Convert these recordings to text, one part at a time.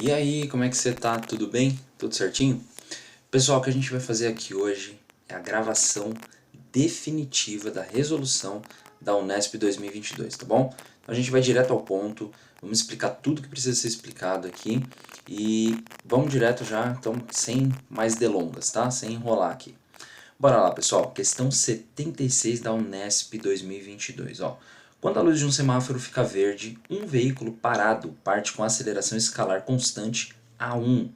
E aí, como é que você tá? Tudo bem? Tudo certinho? Pessoal, o que a gente vai fazer aqui hoje é a gravação definitiva da resolução da Unesp 2022, tá bom? Então a gente vai direto ao ponto, vamos explicar tudo que precisa ser explicado aqui e vamos direto já, então sem mais delongas, tá? Sem enrolar aqui. Bora lá, pessoal. Questão 76 da Unesp 2022, ó. Quando a luz de um semáforo fica verde, um veículo parado parte com aceleração escalar constante A1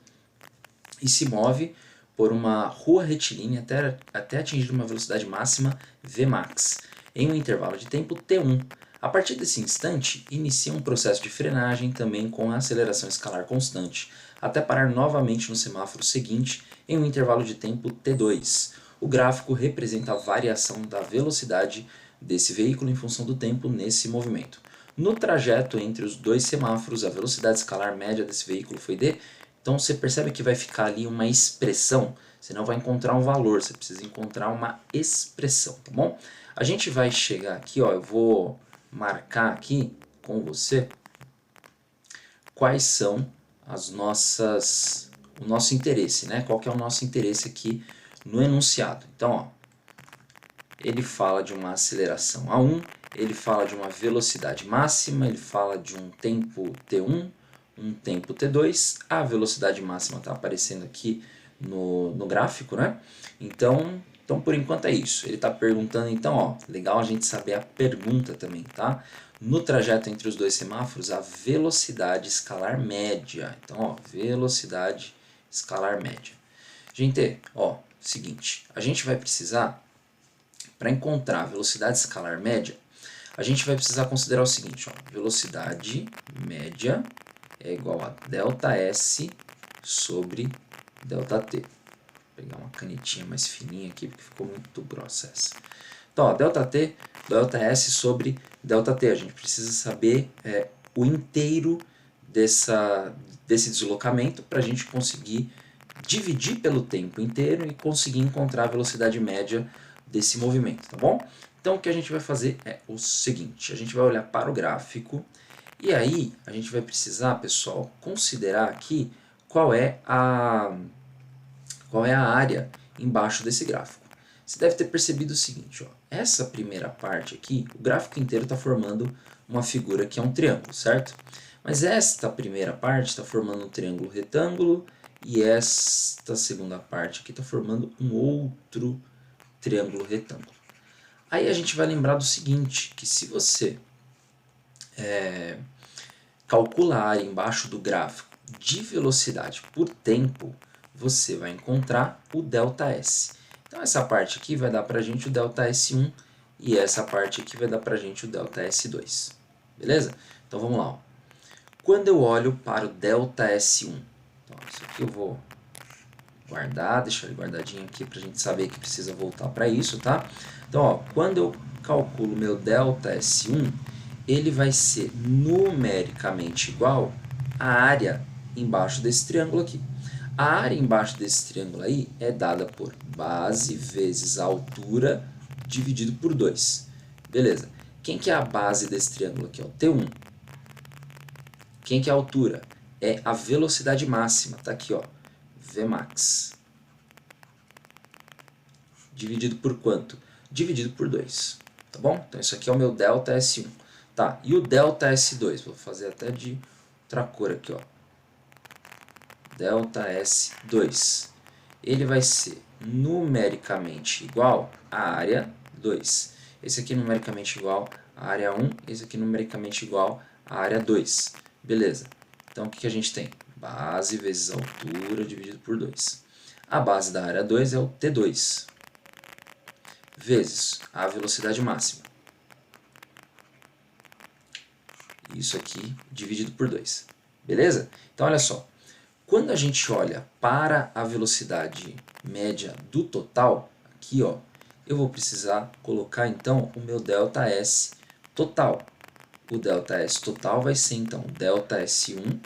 e se move por uma rua retilínea até atingir uma velocidade máxima Vmax, em um intervalo de tempo T1. A partir desse instante, inicia um processo de frenagem também com a aceleração escalar constante, até parar novamente no semáforo seguinte em um intervalo de tempo T2. O gráfico representa a variação da velocidade desse veículo em função do tempo nesse movimento. No trajeto entre os dois semáforos, a velocidade escalar média desse veículo foi d. Então você percebe que vai ficar ali uma expressão, você não vai encontrar um valor, você precisa encontrar uma expressão, tá bom? A gente vai chegar aqui, ó, eu vou marcar aqui com você quais são o nosso interesse, né? Qual que é o nosso interesse aqui no enunciado. Então, ó, ele fala de uma aceleração A1, ele fala de uma velocidade máxima, ele fala de um tempo T1, um tempo T2, a velocidade máxima está aparecendo aqui no gráfico, né? Então, por enquanto é isso. Ele está perguntando, então, ó, legal a gente saber a pergunta também, tá? No trajeto entre os dois semáforos, a velocidade escalar média. Então, ó, velocidade escalar média. Gente, ó, seguinte, a gente vai precisar, para encontrar a velocidade escalar média, a gente vai precisar considerar o seguinte, ó, velocidade média é igual a ΔS sobre ΔT. Vou pegar uma canetinha mais fininha aqui, porque ficou muito grossa essa. Então, ó, ΔT, ΔS sobre ΔT. A gente precisa saber o inteiro desse deslocamento para a gente conseguir dividir pelo tempo inteiro e conseguir encontrar a velocidade média desse movimento, tá bom? Então, o que a gente vai fazer é o seguinte, a gente vai olhar para o gráfico e aí a gente vai precisar, pessoal, considerar aqui qual é a área embaixo desse gráfico. Você deve ter percebido o seguinte, ó, essa primeira parte aqui, o gráfico inteiro está formando uma figura que é um triângulo, certo? Mas esta primeira parte está formando um triângulo retângulo e esta segunda parte aqui está formando um outro triângulo retângulo. Aí a gente vai lembrar do seguinte, que se você calcula a área embaixo do gráfico de velocidade por tempo, você vai encontrar o ΔS. Então essa parte aqui vai dar para a gente o ΔS1 e essa parte aqui vai dar para a gente o ΔS2. Beleza? Então vamos lá. Ó. Quando eu olho para o ΔS1, então, isso aqui eu vou guardar, deixar ele guardadinho aqui para a gente saber que precisa voltar para isso, tá? Então, ó, quando eu calculo meu ΔS1, ele vai ser numericamente igual à área embaixo desse triângulo aqui. A área embaixo desse triângulo aí é dada por base vezes a altura dividido por 2. Beleza. Quem que é a base desse triângulo aqui? Ó? T1. Quem que é a altura? É a velocidade máxima. Tá aqui, ó. Vmax. Dividido por quanto? Dividido por 2. Tá bom? Então isso aqui é o meu ΔS1. Tá, e o ΔS2? Vou fazer até de outra cor aqui, ó. ΔS2. Ele vai ser numericamente igual à área 2. Esse aqui numericamente igual à área 1, esse aqui numericamente igual à área 2. Beleza. Então o que a gente tem? Base vezes altura dividido por 2. A base da área 2 é o T2, vezes a velocidade máxima. Isso aqui dividido por 2. Beleza? Então, olha só. Quando a gente olha para a velocidade média do total, aqui, ó, eu vou precisar colocar, então, o meu ΔS total. O ΔS total vai ser, então, ΔS1,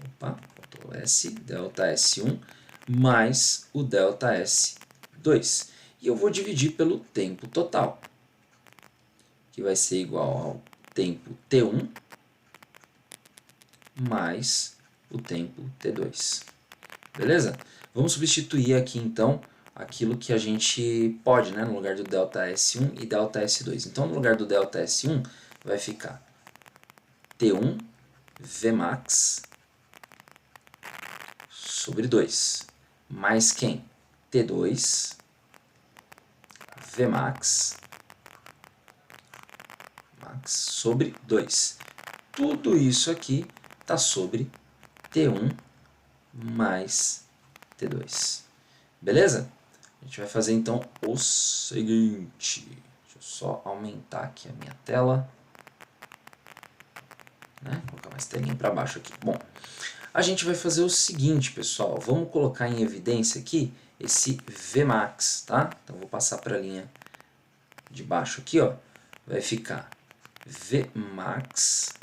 opa, faltou S, ΔS1, mais o ΔS2. E eu vou dividir pelo tempo total, que vai ser igual ao tempo T1 mais o tempo t2. Beleza? Vamos substituir aqui então aquilo que a gente pode, né, no lugar do ΔS1 e ΔS2. Então no lugar do ΔS1 vai ficar T1 Vmax sobre 2, mais quem? T2 Vmax sobre 2. Tudo isso aqui está sobre T1 mais T2. Beleza? A gente vai fazer então o seguinte. Deixa eu só aumentar aqui a minha tela. Né? Vou colocar mais telinha para baixo aqui. Bom, a gente vai fazer o seguinte, pessoal. Vamos colocar em evidência aqui esse Vmax, tá? Então vou passar para a linha de baixo aqui, ó. Vai ficar Vmax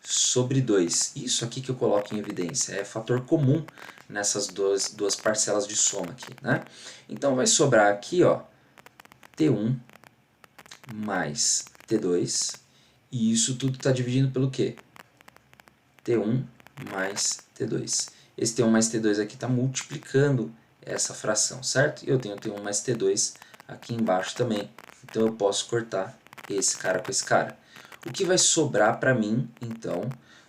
sobre 2. Isso aqui que eu coloco em evidência é fator comum nessas duas parcelas de soma aqui, né? Então vai sobrar aqui, ó, T1 mais T2, e isso tudo está dividindo pelo quê? T1 mais T2. Esse T1 mais T2 aqui está multiplicando essa fração, certo? E eu tenho T1 mais T2 aqui embaixo também. Então eu posso cortar esse cara com esse cara. O que vai sobrar para mim, então,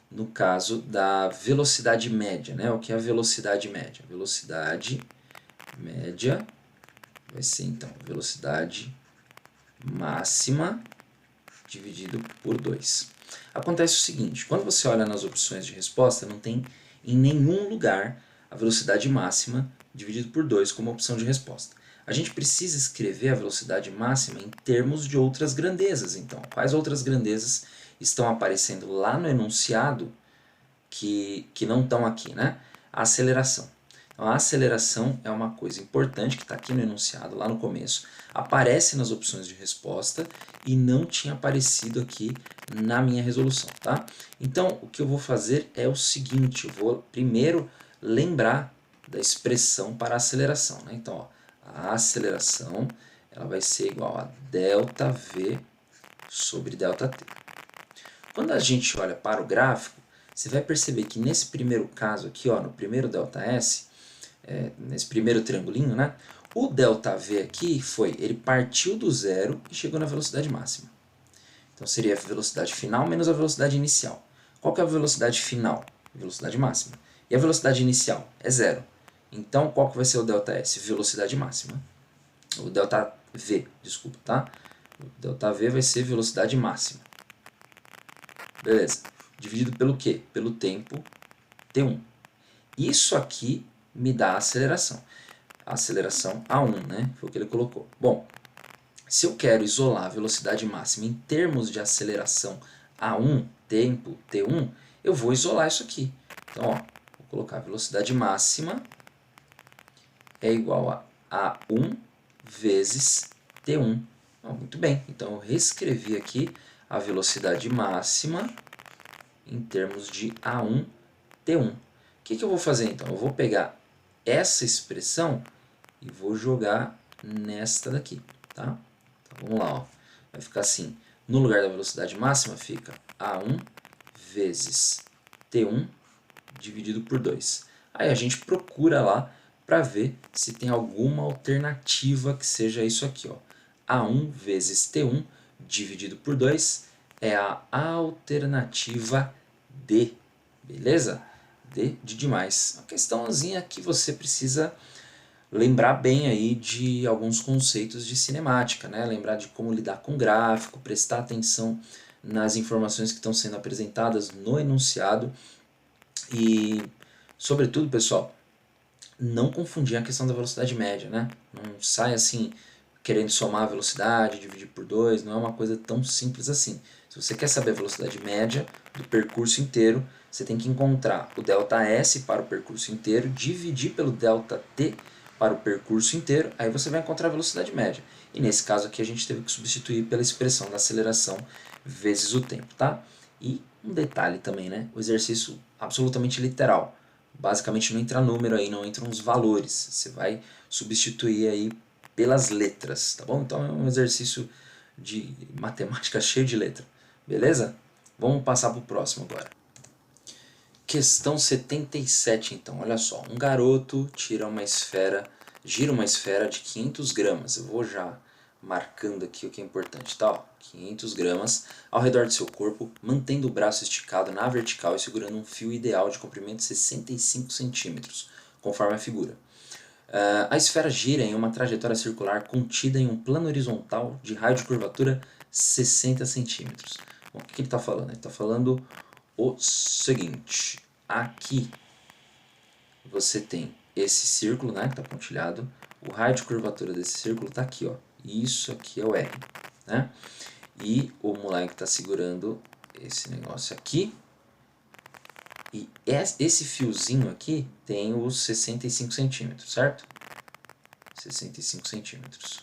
no caso da velocidade média, né? O que é a velocidade média? Velocidade média vai ser, então, velocidade máxima dividido por 2. Acontece o seguinte, quando você olha nas opções de resposta, não tem em nenhum lugar a velocidade máxima dividido por 2 como opção de resposta. A gente precisa escrever a velocidade máxima em termos de outras grandezas, então. Quais outras grandezas estão aparecendo lá no enunciado que não estão aqui, né? A aceleração. Então, a aceleração é uma coisa importante que está aqui no enunciado, lá no começo. Aparece nas opções de resposta e não tinha aparecido aqui na minha resolução, tá? Então, o que eu vou fazer é o seguinte, eu vou primeiro lembrar da expressão para a aceleração, né? Então, ó, a aceleração ela vai ser igual a ΔV sobre ΔT. Quando a gente olha para o gráfico, você vai perceber que nesse primeiro caso aqui, ó, no primeiro ΔS, nesse primeiro triangulinho, né, o ΔV aqui ele partiu do zero e chegou na velocidade máxima. Então seria a velocidade final menos a velocidade inicial. Qual que é a velocidade final? Velocidade máxima. E a velocidade inicial? É zero. Então qual que vai ser o ΔS? Velocidade máxima. O ΔV, desculpa, tá? O ΔV vai ser velocidade máxima. Beleza. Dividido pelo quê? Pelo tempo T1. Isso aqui me dá a aceleração. A aceleração A1, né? Foi o que ele colocou. Bom, se eu quero isolar a velocidade máxima em termos de aceleração A1, tempo T1, eu vou isolar isso aqui. Então, ó, vou colocar a velocidade máxima é igual a A1 vezes T1. Muito bem, então eu reescrevi aqui a velocidade máxima em termos de A1, T1. O que eu vou fazer então? Eu vou pegar essa expressão e vou jogar nesta daqui, tá? Então vamos lá, ó. Vai ficar assim, no lugar da velocidade máxima fica A1 vezes T1 dividido por 2. Aí a gente procura lá para ver se tem alguma alternativa que seja isso aqui, ó. A1 vezes T1 dividido por 2 é a alternativa D, beleza? D de demais. Uma questãozinha que você precisa lembrar bem aí de alguns conceitos de cinemática, né? Lembrar de como lidar com gráfico, prestar atenção nas informações que estão sendo apresentadas no enunciado e, sobretudo, pessoal, não confundir a questão da velocidade média, né? Não sai assim querendo somar a velocidade, dividir por 2, não é uma coisa tão simples assim. Se você quer saber a velocidade média do percurso inteiro, você tem que encontrar o ΔS para o percurso inteiro, dividir pelo ΔT para o percurso inteiro, aí você vai encontrar a velocidade média. E nesse caso aqui a gente teve que substituir pela expressão da aceleração vezes o tempo, tá? E um detalhe também, né? O exercício absolutamente literal. Basicamente não entra número aí, não entram os valores. Você vai substituir aí pelas letras, tá bom? Então é um exercício de matemática cheio de letra, beleza? Vamos passar para o próximo agora. Questão 77, então, olha só. Um garoto gira uma esfera de 500 gramas. Eu vou já marcando aqui o que é importante, tá? Ó, 500 gramas ao redor do seu corpo, mantendo o braço esticado na vertical e segurando um fio ideal de comprimento de 65 centímetros, conforme a figura. A esfera gira em uma trajetória circular contida em um plano horizontal de raio de curvatura 60 centímetros. Bom, o que ele está falando? Ele está falando o seguinte: aqui você tem esse círculo, né, que está pontilhado, o raio de curvatura desse círculo está aqui, ó. Isso aqui é o R, né? E o moleque está segurando esse negócio aqui. E esse fiozinho aqui tem os 65 centímetros, certo? 65 centímetros.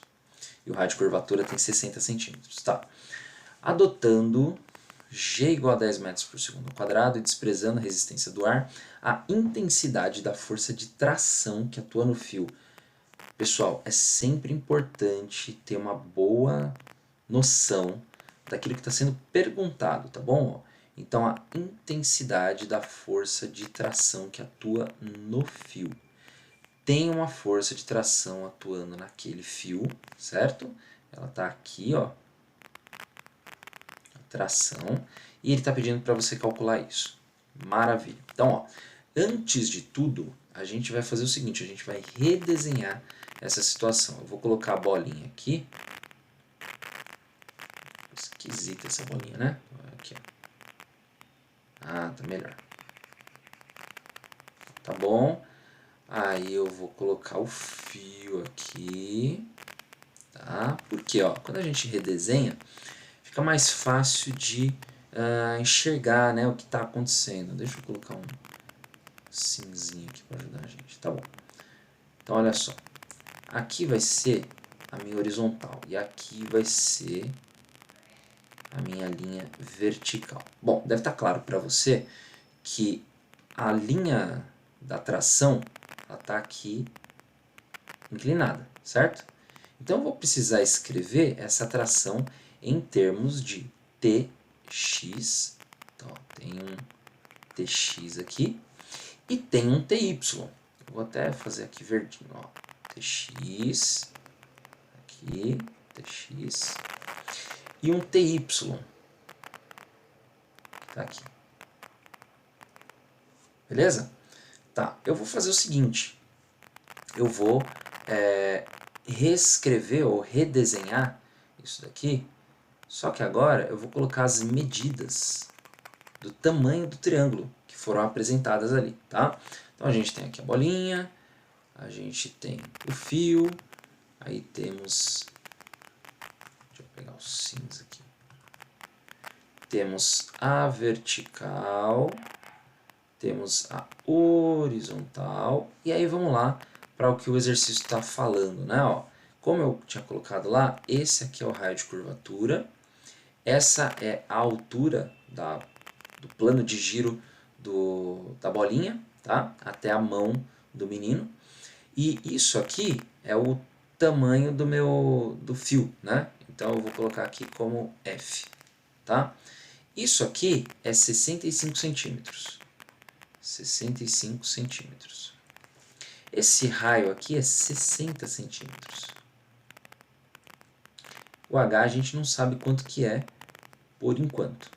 E o raio de curvatura tem 60 centímetros, tá? Adotando G igual a 10 metros por segundo ao quadrado e desprezando a resistência do ar, a intensidade da força de tração que atua no fio. Pessoal, é sempre importante ter uma boa noção daquilo que está sendo perguntado, tá bom? Então, a intensidade da força de tração que atua no fio. Tem uma força de tração atuando naquele fio, certo? Ela está aqui, ó. Tração. E ele está pedindo para você calcular isso. Maravilha. Então, ó, antes de tudo, a gente vai fazer o seguinte, a gente vai redesenhar essa situação. Eu vou colocar a bolinha aqui. Esquisita essa bolinha, né? Aqui, ó. Ah, tá melhor. Tá bom. Aí eu vou colocar o fio aqui. Tá? Porque, ó, quando a gente redesenha, fica mais fácil de enxergar, né, o que está acontecendo. Deixa eu colocar um cinzinho aqui para ajudar a gente. Tá bom. Então, olha só. Aqui vai ser a minha horizontal e aqui vai ser a minha linha vertical. Bom, deve estar claro para você que a linha da tração está aqui inclinada, certo? Então eu vou precisar escrever essa tração em termos de Tx. Então, tem um Tx aqui e tem um Ty. Eu vou até fazer aqui verdinho, ó. Tx, aqui, Tx, e um Ty, tá aqui. Beleza? Tá, eu vou fazer o seguinte, eu vou reescrever ou redesenhar isso daqui, só que agora eu vou colocar as medidas do tamanho do triângulo que foram apresentadas ali, tá? Então a gente tem aqui a bolinha, a gente tem o fio, aí temos, deixa eu pegar o cinza aqui, temos a vertical, temos a horizontal, e aí vamos lá para o que o exercício está falando, né? Ó, como eu tinha colocado lá, esse aqui é o raio de curvatura, essa é a altura do plano de giro da bolinha, tá? Até a mão do menino, e isso aqui é o tamanho do fio, né? Então eu vou colocar aqui como F, tá? Isso aqui é 65 centímetros. 65 centímetros. Esse raio aqui é 60 centímetros. O H a gente não sabe quanto que é por enquanto,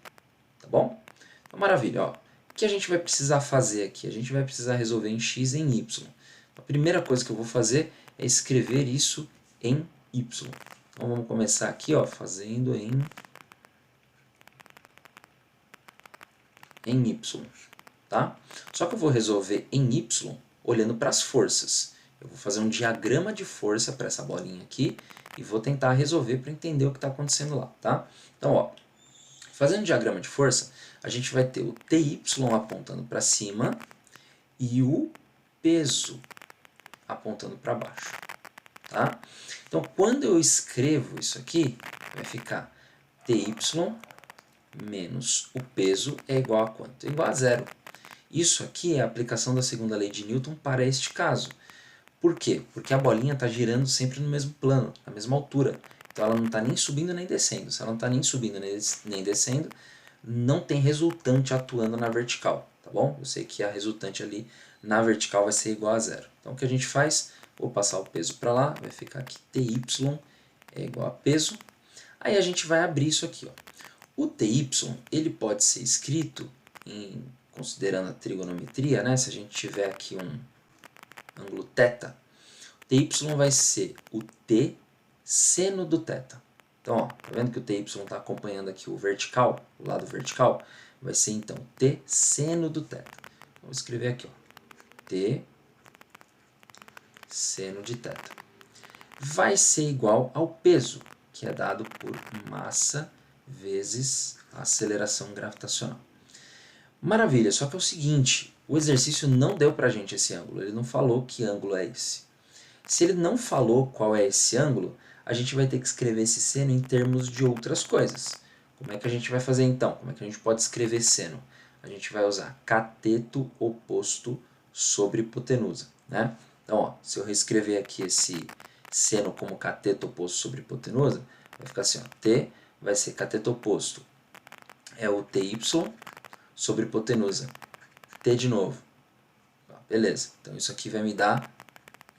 tá bom? Então, maravilha, ó. O que a gente vai precisar fazer aqui? A gente vai precisar resolver em x e em y. A primeira coisa que eu vou fazer é escrever isso em y. Então vamos começar aqui, ó, fazendo em y, tá? Só que eu vou resolver em y olhando para as forças. Eu vou fazer um diagrama de força para essa bolinha aqui e vou tentar resolver para entender o que está acontecendo lá, tá? Então, ó, fazendo diagrama de força, a gente vai ter o Ty apontando para cima e o peso apontando para baixo, tá? Então, quando eu escrevo isso aqui, vai ficar Ty menos o peso é igual a quanto? É igual a zero. Isso aqui é a aplicação da segunda lei de Newton para este caso. Por quê? Porque a bolinha está girando sempre no mesmo plano, na mesma altura. Então ela não está nem subindo nem descendo. Se ela não está nem subindo nem descendo, não tem resultante atuando na vertical, tá bom? Eu sei que a resultante ali na vertical vai ser igual a zero. Então o que a gente faz? Vou passar o peso para lá, vai ficar aqui TY é igual a peso. Aí a gente vai abrir isso aqui, ó. O TY, ele pode ser escrito, considerando a trigonometria, né? Se a gente tiver aqui um ângulo θ, TY vai ser o T seno do θ. Então, ó, tá vendo que o TY está acompanhando aqui o vertical, o lado vertical? Vai ser, então, T seno do θ. Vou escrever aqui, ó, T seno de θ. Vai ser igual ao peso, que é dado por massa vezes a aceleração gravitacional. Maravilha, só que é o seguinte, o exercício não deu pra gente esse ângulo, ele não falou que ângulo é esse. Se ele não falou qual é esse ângulo, a gente vai ter que escrever esse seno em termos de outras coisas. Como é que a gente vai fazer então? Como é que a gente pode escrever seno? A gente vai usar cateto oposto sobre hipotenusa, né? Então, ó, se eu reescrever aqui esse seno como cateto oposto sobre hipotenusa, vai ficar assim, ó, T vai ser cateto oposto, é o TY sobre hipotenusa, T de novo. Beleza, então isso aqui vai me dar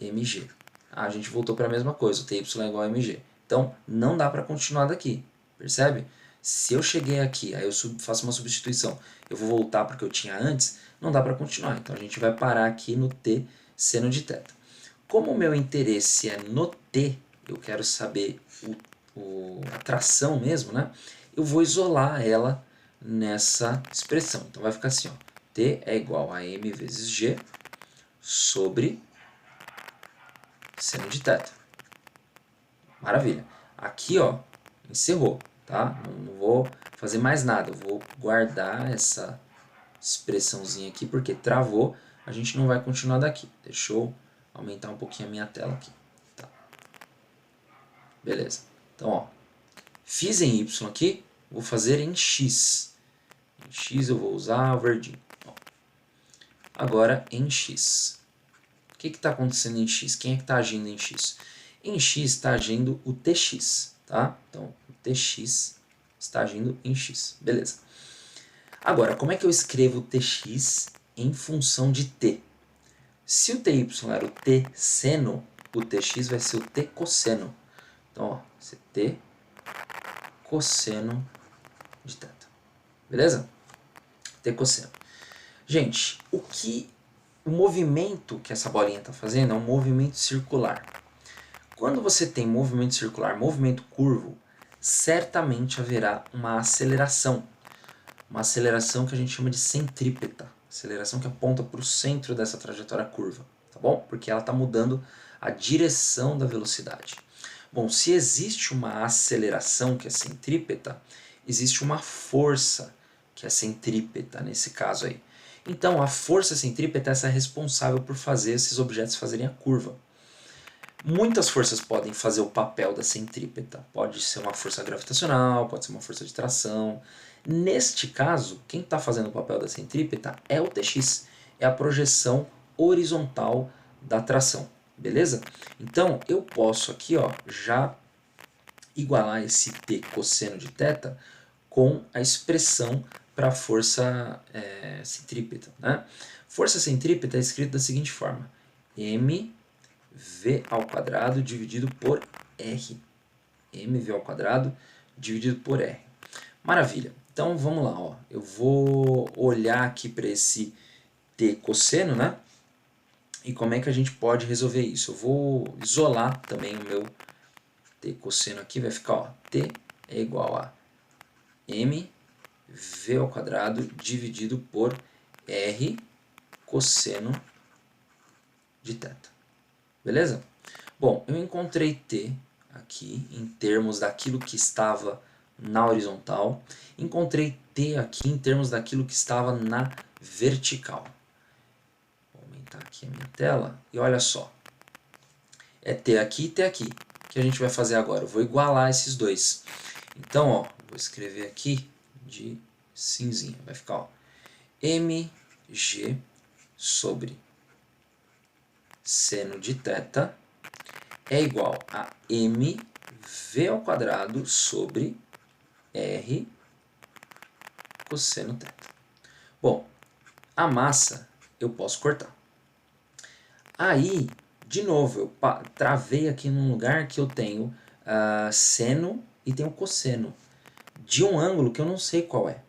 mg. A gente voltou para a mesma coisa, o TY é igual a mg. Então, não dá para continuar daqui, percebe? Se eu cheguei aqui, aí eu faço uma substituição, eu vou voltar para o que eu tinha antes, não dá para continuar. Então, a gente vai parar aqui no T seno de θ. Como o meu interesse é no T, eu quero saber a tração mesmo, né? Eu vou isolar ela nessa expressão. Então, vai ficar assim, ó, T é igual a m vezes g sobre seno de θ. Maravilha. Aqui, ó, encerrou, tá? Não vou fazer mais nada. Eu vou guardar essa expressãozinha aqui, porque travou. A gente não vai continuar daqui. Deixa eu aumentar um pouquinho a minha tela aqui. Tá. Beleza. Então, ó, fiz em Y aqui, vou fazer em X. Em X eu vou usar o verdinho. Ó. Agora, em X. O que está acontecendo em X? Quem é que está agindo em X? Em X está agindo o TX, tá? Então, o TX está agindo em X, beleza. Agora, como é que eu escrevo o TX em função de T? Se o TY era o T seno, o TX vai ser o T cosseno. Então, ó, vai ser T cosseno de θ, beleza? T cosseno. Gente, o movimento que essa bolinha está fazendo é um movimento circular. Quando você tem movimento circular, movimento curvo, certamente haverá uma aceleração. Uma aceleração que a gente chama de centrípeta. Aceleração que aponta para o centro dessa trajetória curva, tá bom? Porque ela está mudando a direção da velocidade. Bom, se existe uma aceleração que é centrípeta, existe uma força que é centrípeta nesse caso aí. Então, a força centrípeta é essa responsável por fazer esses objetos fazerem a curva. Muitas forças podem fazer o papel da centrípeta. Pode ser uma força gravitacional, pode ser uma força de tração. Neste caso, quem está fazendo o papel da centrípeta é o TX. É a projeção horizontal da tração. Beleza? Então, eu posso aqui, ó, já igualar esse T cosseno de θ com a expressão para a força centrípeta. Né? Força centrípeta é escrito da seguinte forma. mv ao quadrado dividido por r. mv ao quadrado dividido por r. Maravilha. Então vamos lá. Ó. Eu vou olhar aqui para esse t cosseno, né? E como é que a gente pode resolver isso? Eu vou isolar também o meu t cosseno aqui. Vai ficar, ó, t é igual a mv ao quadrado dividido por r cosseno de θ. Beleza? Bom, eu encontrei t aqui em termos daquilo que estava na horizontal. Encontrei t aqui em termos daquilo que estava na vertical. Vou aumentar aqui a minha tela e olha só. É t aqui e t aqui. O que a gente vai fazer agora? Eu vou igualar esses dois. Então, ó, vou escrever aqui de cinzinha. Vai ficar, ó, mg sobre seno de θ é igual a mv ao quadrado sobre r cosseno θ. Bom, A massa eu posso cortar. Aí, de novo, eu travei aqui num lugar que eu tenho seno e tenho cosseno de um ângulo que eu não sei qual é.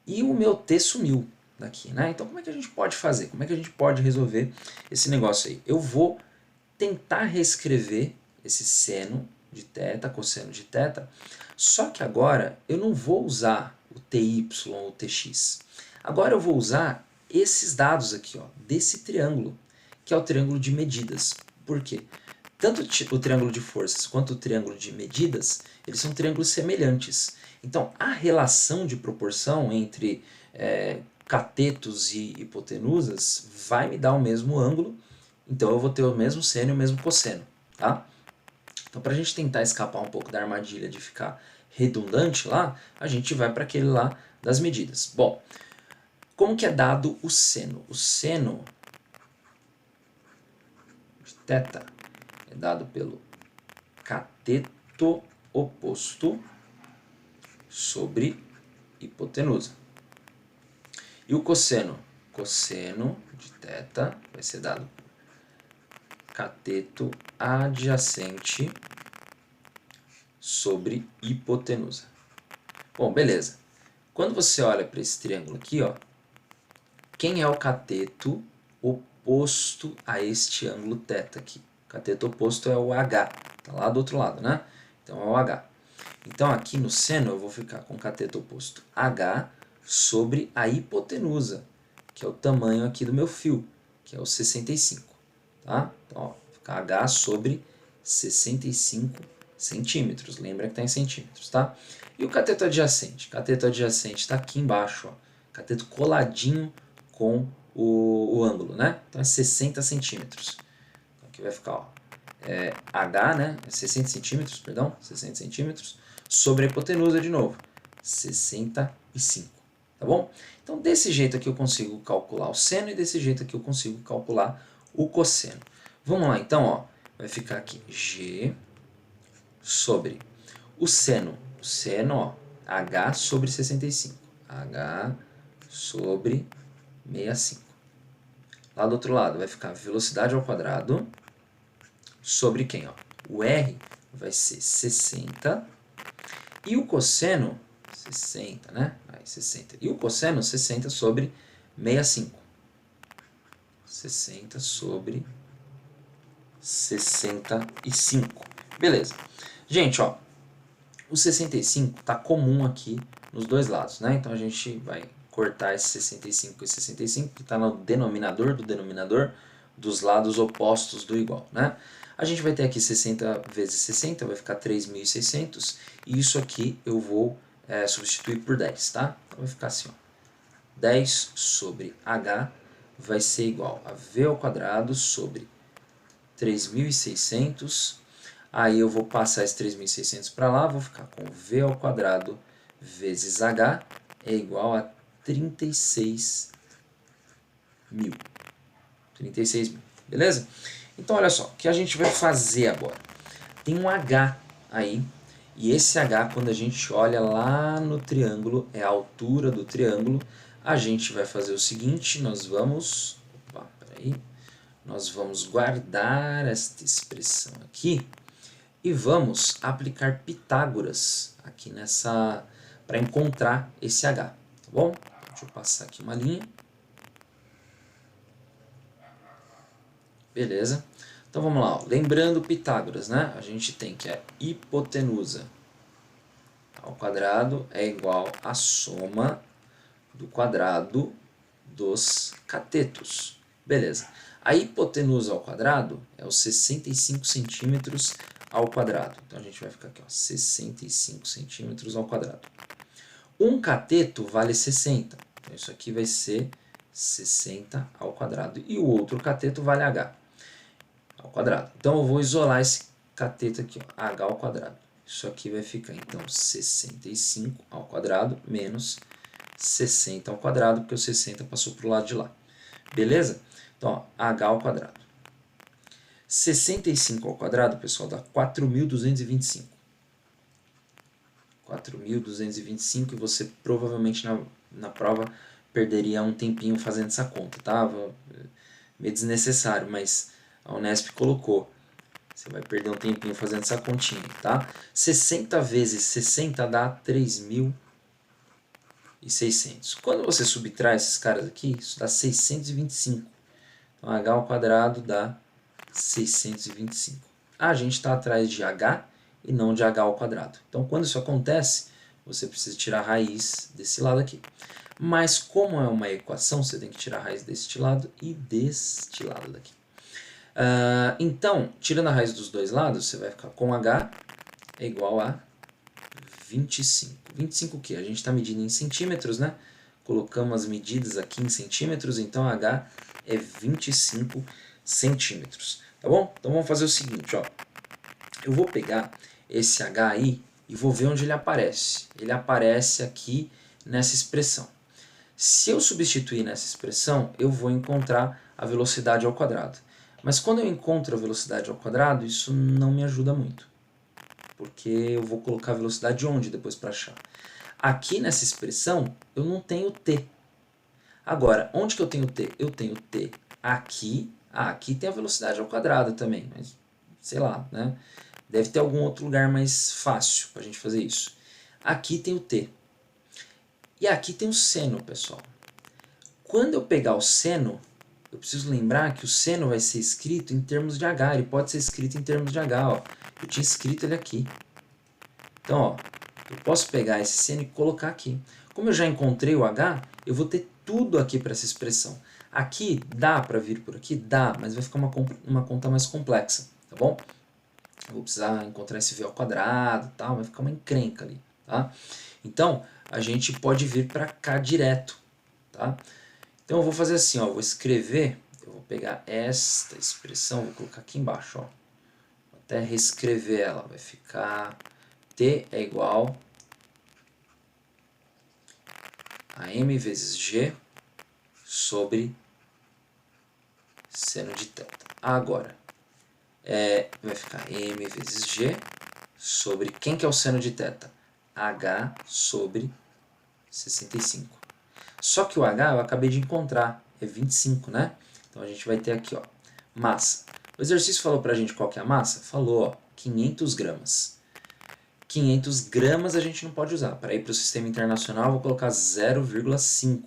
E o meu t sumiu daqui, né? Então como é que a gente pode fazer? Como é que a gente pode resolver esse negócio aí? Eu vou tentar reescrever esse seno de θ, cosseno de θ, só que agora eu não vou usar o ty ou o tx. Agora eu vou usar esses dados aqui, ó, desse triângulo, que é o triângulo de medidas. Por quê? Tanto o triângulo de forças quanto o triângulo de medidas, eles são triângulos semelhantes. Então, a relação de proporção entre catetos e hipotenusas vai me dar o mesmo ângulo, então eu vou ter o mesmo seno e o mesmo cosseno. Tá? Então, para a gente tentar escapar um pouco da armadilha de ficar redundante lá, a gente vai para aquele lá das medidas. Bom, como que é dado o seno? O seno de θ é dado pelo cateto oposto sobre hipotenusa. E o cosseno? Cosseno de θ vai ser dado por cateto adjacente sobre hipotenusa. Bom, beleza. Quando você olha para esse triângulo aqui, ó, quem é o cateto oposto a este ângulo θ aqui? O cateto oposto é o H, tá lá do outro lado, né? Então é o H. Então aqui no seno eu vou ficar com o cateto oposto H sobre a hipotenusa, que é o tamanho aqui do meu fio, que é o 65. Tá? Então, ó, fica H sobre 65 centímetros. Lembra que está em centímetros, tá? E o cateto adjacente? O cateto adjacente está aqui embaixo, ó. Cateto coladinho com o ângulo, né? Então é 60 centímetros. Então aqui vai ficar, ó, H, né? 60 centímetros, perdão, 60 centímetros, sobre a hipotenusa de novo, 65, tá bom? Então desse jeito aqui eu consigo calcular o seno e desse jeito aqui eu consigo calcular o cosseno. Vamos lá então, ó, vai ficar aqui G sobre o seno, ó, H sobre 65, H sobre 65. Lá do outro lado vai ficar velocidade ao quadrado sobre quem? Ó? O R vai ser 60 e o cosseno 60, né? Aí 60. E o cosseno 60 sobre 65. 60 sobre 65. Beleza. Gente, ó, o 65 tá comum aqui nos dois lados, né? Então a gente vai cortar esse 65 e 65, que está no denominador do denominador dos lados opostos do igual, né? A gente vai ter aqui 60 vezes 60, vai ficar 3.600, e isso aqui eu vou substituir por 10, tá? Então vai ficar assim, ó, 10 sobre h vai ser igual a v ao quadrado sobre 3.600, aí eu vou passar esse 3.600 para lá, vou ficar com v ao quadrado vezes h é igual a 36 mil. 36 mil, beleza? Então, olha só, o que a gente vai fazer agora? Tem um H aí, e esse H, quando a gente olha lá no triângulo, é a altura do triângulo, a gente vai fazer o seguinte, nós vamos guardar esta expressão aqui e vamos aplicar Pitágoras aqui nessa, para encontrar esse H, tá bom? Deixa eu passar aqui uma linha. Beleza? Então vamos lá, ó. Lembrando Pitágoras, né? A gente tem que a hipotenusa ao quadrado é igual à soma do quadrado dos catetos. Beleza. A hipotenusa ao quadrado é os 65 centímetros ao quadrado. Então a gente vai ficar aqui, ó, 65 centímetros ao quadrado. Um cateto vale 60. Então isso aqui vai ser 60 ao quadrado. E o outro cateto vale h ao quadrado. Então eu vou isolar esse cateto aqui, ó, h ao quadrado. Isso aqui vai ficar então 65 ao quadrado menos 60 ao quadrado, porque o 60 passou para o lado de lá. Beleza? Então, ó, h ao quadrado. 65 ao quadrado, pessoal, dá 4.225. 4.225, e você provavelmente na prova perderia um tempinho fazendo essa conta, tá? Meio desnecessário, mas a Unesp colocou. Você vai perder um tempinho fazendo essa continha, tá? 60 vezes 60 dá 3.600. Quando você subtrai esses caras aqui, isso dá 625. Então, h ao quadrado dá 625. A gente está atrás de h e não de h ao quadrado. Então, quando isso acontece, você precisa tirar a raiz desse lado aqui. Mas como é uma equação, você tem que tirar a raiz deste lado e deste lado daqui. Então, tirando a raiz dos dois lados, você vai ficar com h é igual a 25. 25 o quê? A gente está medindo em centímetros, né? Colocamos as medidas aqui em centímetros, então h é 25 centímetros. Tá bom? Então vamos fazer o seguinte, ó. Eu vou pegar esse h aí e vou ver onde ele aparece. Ele aparece aqui nessa expressão. Se eu substituir nessa expressão, eu vou encontrar a velocidade ao quadrado. Mas quando eu encontro a velocidade ao quadrado, isso não me ajuda muito. Porque eu vou colocar a velocidade onde depois para achar? Aqui nessa expressão, eu não tenho t. Agora, onde que eu tenho t? Eu tenho t aqui. Aqui tem a velocidade ao quadrado também, mas sei lá, né? Deve ter algum outro lugar mais fácil para a gente fazer isso. Aqui tem o t. E aqui tem o seno, pessoal. Quando eu pegar o seno, eu preciso lembrar que o seno vai ser escrito em termos de h. Ele pode ser escrito em termos de h. Ó. Eu tinha escrito ele aqui. Então, ó, eu posso pegar esse seno e colocar aqui. Como eu já encontrei o h, eu vou ter tudo aqui para essa expressão. Aqui dá para vir por aqui? Dá, mas vai ficar uma conta mais complexa, tá bom? Eu vou precisar encontrar esse v ao quadrado e tal, vai ficar uma encrenca ali, tá? Então, a gente pode vir para cá direto, tá? Então, eu vou fazer assim, ó, eu vou pegar esta expressão, vou colocar aqui embaixo, ó. Vou até reescrever ela, vai ficar t é igual a m vezes g sobre seno de θ. Agora, vai ficar m vezes g sobre, quem que é o seno de θ? h sobre 65. Só que o h eu acabei de encontrar, é 25, né? Então a gente vai ter aqui, ó, massa. O exercício falou pra gente qual que é a massa? Falou, ó, 500 gramas. 500 gramas a gente não pode usar. Para ir para o sistema internacional, eu vou colocar 0,5,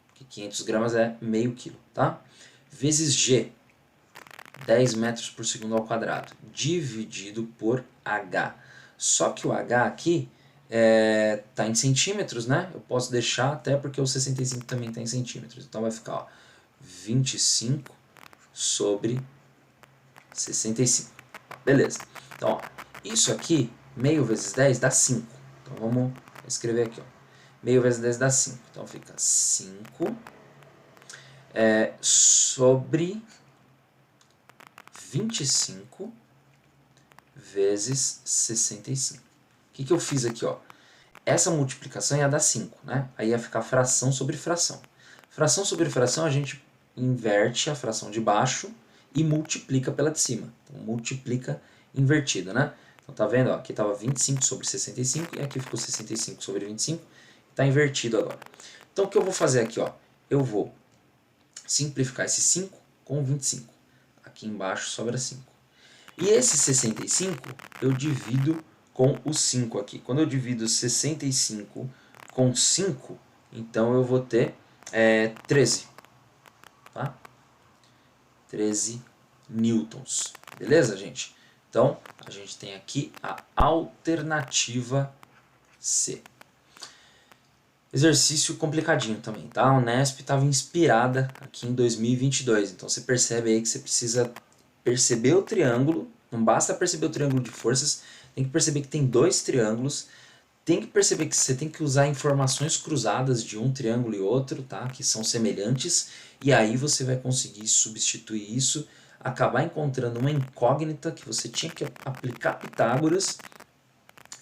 porque 500 gramas é meio quilo, tá? Vezes g, 10 metros por segundo ao quadrado, dividido por h. Só que o h aqui tá em centímetros, né? Eu posso deixar até porque o 65 também está em centímetros. Então vai ficar, ó, 25 sobre 65. Beleza. Então, ó, isso aqui, meio vezes 10 dá 5. Então vamos escrever aqui, ó. Meio vezes 10 dá 5. Então fica 5 sobre 25 vezes 65. O que eu fiz aqui, ó? Essa multiplicação ia dar 5, né? Aí ia ficar fração sobre fração. Fração sobre fração, a gente inverte a fração de baixo e multiplica pela de cima. Então, multiplica invertido, né? Então, tá vendo? Ó, aqui estava 25 sobre 65 e aqui ficou 65 sobre 25. Está invertido agora. Então, o que eu vou fazer aqui? Ó? Eu vou simplificar esse 5 com 25. Aqui embaixo sobra 5. E esse 65 eu divido com o 5 aqui. Quando eu divido 65 com 5, então eu vou ter 13. Tá? 13 newtons. Beleza, gente? Então, a gente tem aqui a alternativa C. Exercício complicadinho também, tá? A Unesp estava inspirada aqui em 2022. Então, você percebe aí que você precisa perceber o triângulo. Não basta perceber o triângulo de forças, tem que perceber que tem dois triângulos. Tem que perceber que você tem que usar informações cruzadas de um triângulo e outro, tá? Que são semelhantes. E aí você vai conseguir substituir isso, acabar encontrando uma incógnita que você tinha que aplicar Pitágoras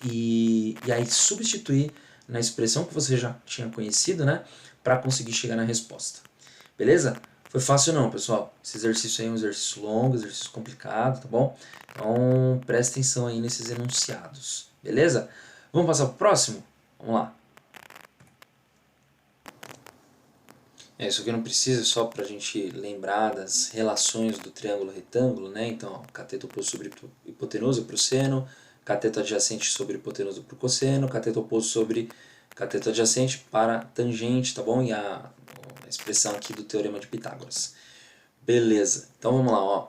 e aí substituir na expressão que você já tinha conhecido, né? Para conseguir chegar na resposta. Beleza? Foi fácil não, pessoal. Esse exercício aí é um exercício longo, exercício complicado, tá bom? Então presta atenção aí nesses enunciados. Beleza? Vamos passar para o próximo? Vamos lá. Isso aqui não precisa, só para a gente lembrar das relações do triângulo retângulo, né? Então, ó, cateto oposto sobre hipotenusa para o seno, cateto adjacente sobre hipotenusa para o cosseno, cateto oposto sobre cateto adjacente para tangente, tá bom? E a expressão aqui do teorema de Pitágoras. Beleza, então vamos lá, ó.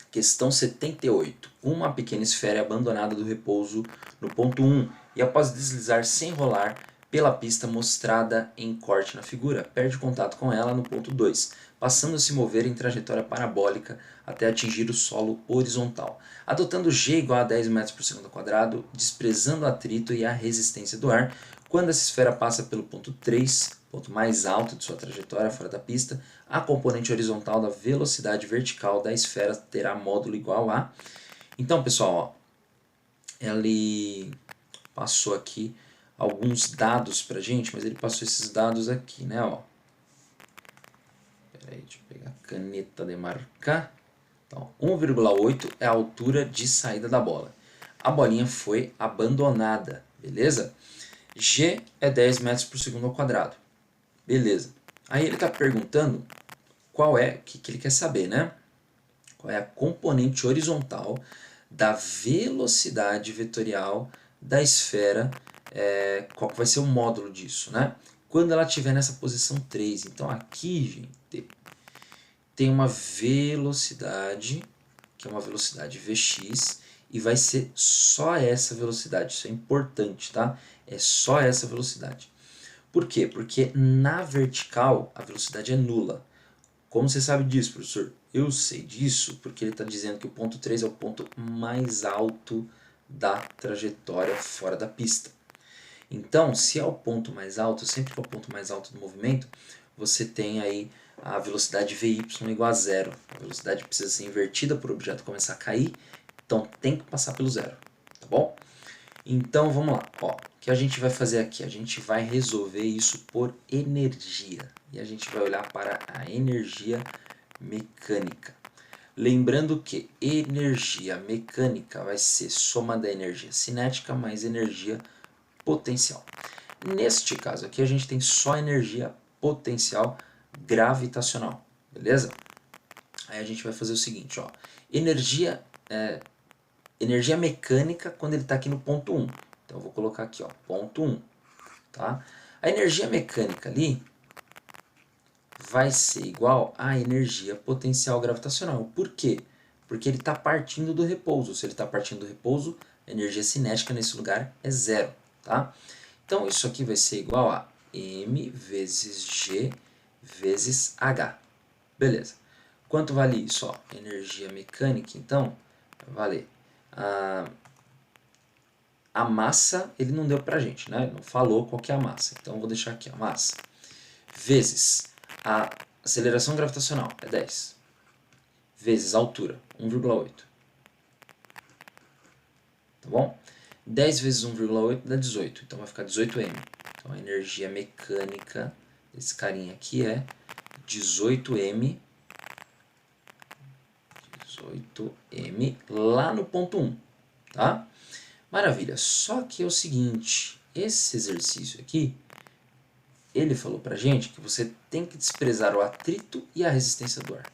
Questão 78. Uma pequena esfera é abandonada do repouso no ponto 1 e após deslizar sem rolar pela pista mostrada em corte na figura, perde contato com ela no ponto 2, passando a se mover em trajetória parabólica até atingir o solo horizontal. Adotando g igual a 10 metros por segundo ao quadrado, desprezando o atrito e a resistência do ar, quando essa esfera passa pelo ponto 3, ponto mais alto de sua trajetória fora da pista, a componente horizontal da velocidade vertical da esfera terá módulo igual a... Então, pessoal, ó, ele passou aqui alguns dados pra gente, mas ele passou esses dados aqui, né? Ó. Pera aí, deixa eu pegar a caneta de marcar. Então, 1,8 é a altura de saída da bola. A bolinha foi abandonada, beleza? G é 10 metros por segundo ao quadrado. Beleza. Aí ele está perguntando qual é, o que ele quer saber, né? Qual é a componente horizontal da velocidade vetorial da esfera, qual que vai ser o módulo disso, né? Quando ela estiver nessa posição 3. Então aqui, gente, tem uma velocidade, que é uma velocidade Vx, e vai ser só essa velocidade. Isso é importante, tá? É só essa velocidade. Por quê? Porque na vertical a velocidade é nula. Como você sabe disso, professor? Eu sei disso porque ele está dizendo que o ponto 3 é o ponto mais alto da trajetória fora da pista. Então, se é o ponto mais alto, sempre que é o ponto mais alto do movimento, você tem aí a velocidade Vy igual a zero. A velocidade precisa ser invertida para o objeto começar a cair, então tem que passar pelo zero, tá bom? Então vamos lá, ó, o que a gente vai fazer aqui? A gente vai resolver isso por energia e a gente vai olhar para a energia mecânica. Lembrando que energia mecânica vai ser soma da energia cinética mais energia potencial. Neste caso aqui a gente tem só energia potencial gravitacional, beleza? Aí a gente vai fazer o seguinte, ó, energia mecânica quando ele está aqui no ponto 1. Então eu vou colocar aqui, ó, ponto 1. Tá? A energia mecânica ali vai ser igual à energia potencial gravitacional. Por quê? Porque ele está partindo do repouso. Se ele está partindo do repouso, a energia cinética nesse lugar é zero. Tá? Então isso aqui vai ser igual a m vezes g vezes h. Beleza. Quanto vale isso? Ó, energia mecânica, então, vai valer a massa, ele não deu pra gente, né? Não falou qual que é a massa. Então, eu vou deixar aqui a massa. Vezes a aceleração gravitacional, é 10. Vezes a altura, 1,8. Tá bom? 10 vezes 1,8 dá 18. Então, vai ficar 18m. Então, a energia mecânica desse carinha aqui é 18m. 18m lá no ponto 1. Tá? Maravilha, só que é o seguinte, esse exercício aqui, ele falou pra gente que você tem que desprezar o atrito e a resistência do ar.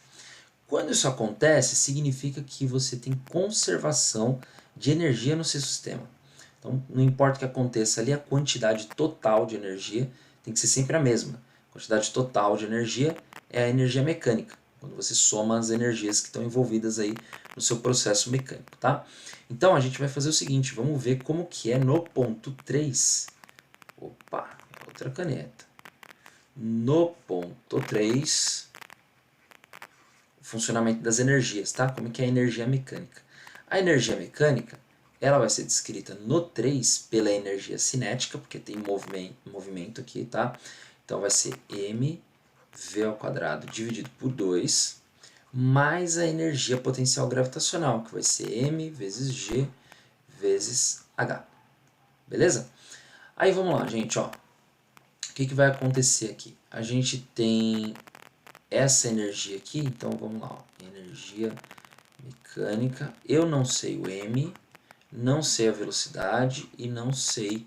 Quando isso acontece, significa que você tem conservação de energia no seu sistema. Então, não importa o que aconteça ali, a quantidade total de energia tem que ser sempre a mesma. A quantidade total de energia é a energia mecânica, quando você soma as energias que estão envolvidas aí no seu processo mecânico, tá? Então, a gente vai fazer o seguinte, vamos ver como que é no ponto 3. Opa, outra caneta. No ponto 3, o funcionamento das energias, tá? Como que é a energia mecânica. A energia mecânica, ela vai ser descrita no 3 pela energia cinética, porque tem movimento aqui, tá? Então, vai ser mv ao quadrado dividido por 2, mais a energia potencial gravitacional, que vai ser m vezes g vezes h. Beleza? Aí vamos lá, gente, ó. O que vai acontecer aqui? A gente tem essa energia aqui, então vamos lá, ó. Energia mecânica. Eu não sei o m, não sei a velocidade e não sei...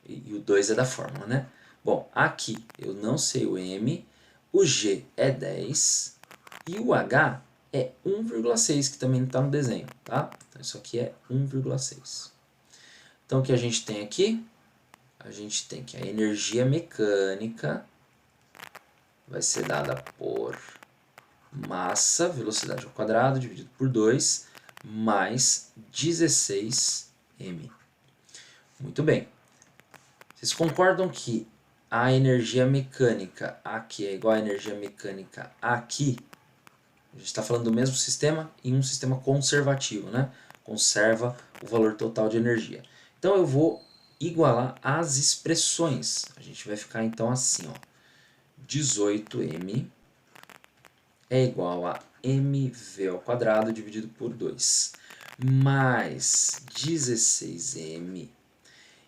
E o 2 é da fórmula, né? Bom, aqui eu não sei o m, o G é 10 e o H é 1,6, que também está no desenho, tá? Então isso aqui é 1,6. Então o que a gente tem aqui? A gente tem que a energia mecânica vai ser dada por massa, velocidade ao quadrado, dividido por 2, mais 16m. Muito bem. Vocês concordam que a energia mecânica aqui é igual à energia mecânica aqui? A gente está falando do mesmo sistema em um sistema conservativo, né? Conserva o valor total de energia. Então eu vou igualar as expressões. A gente vai ficar então assim, ó. 18m é igual a mv ao quadrado dividido por 2, mais 16m.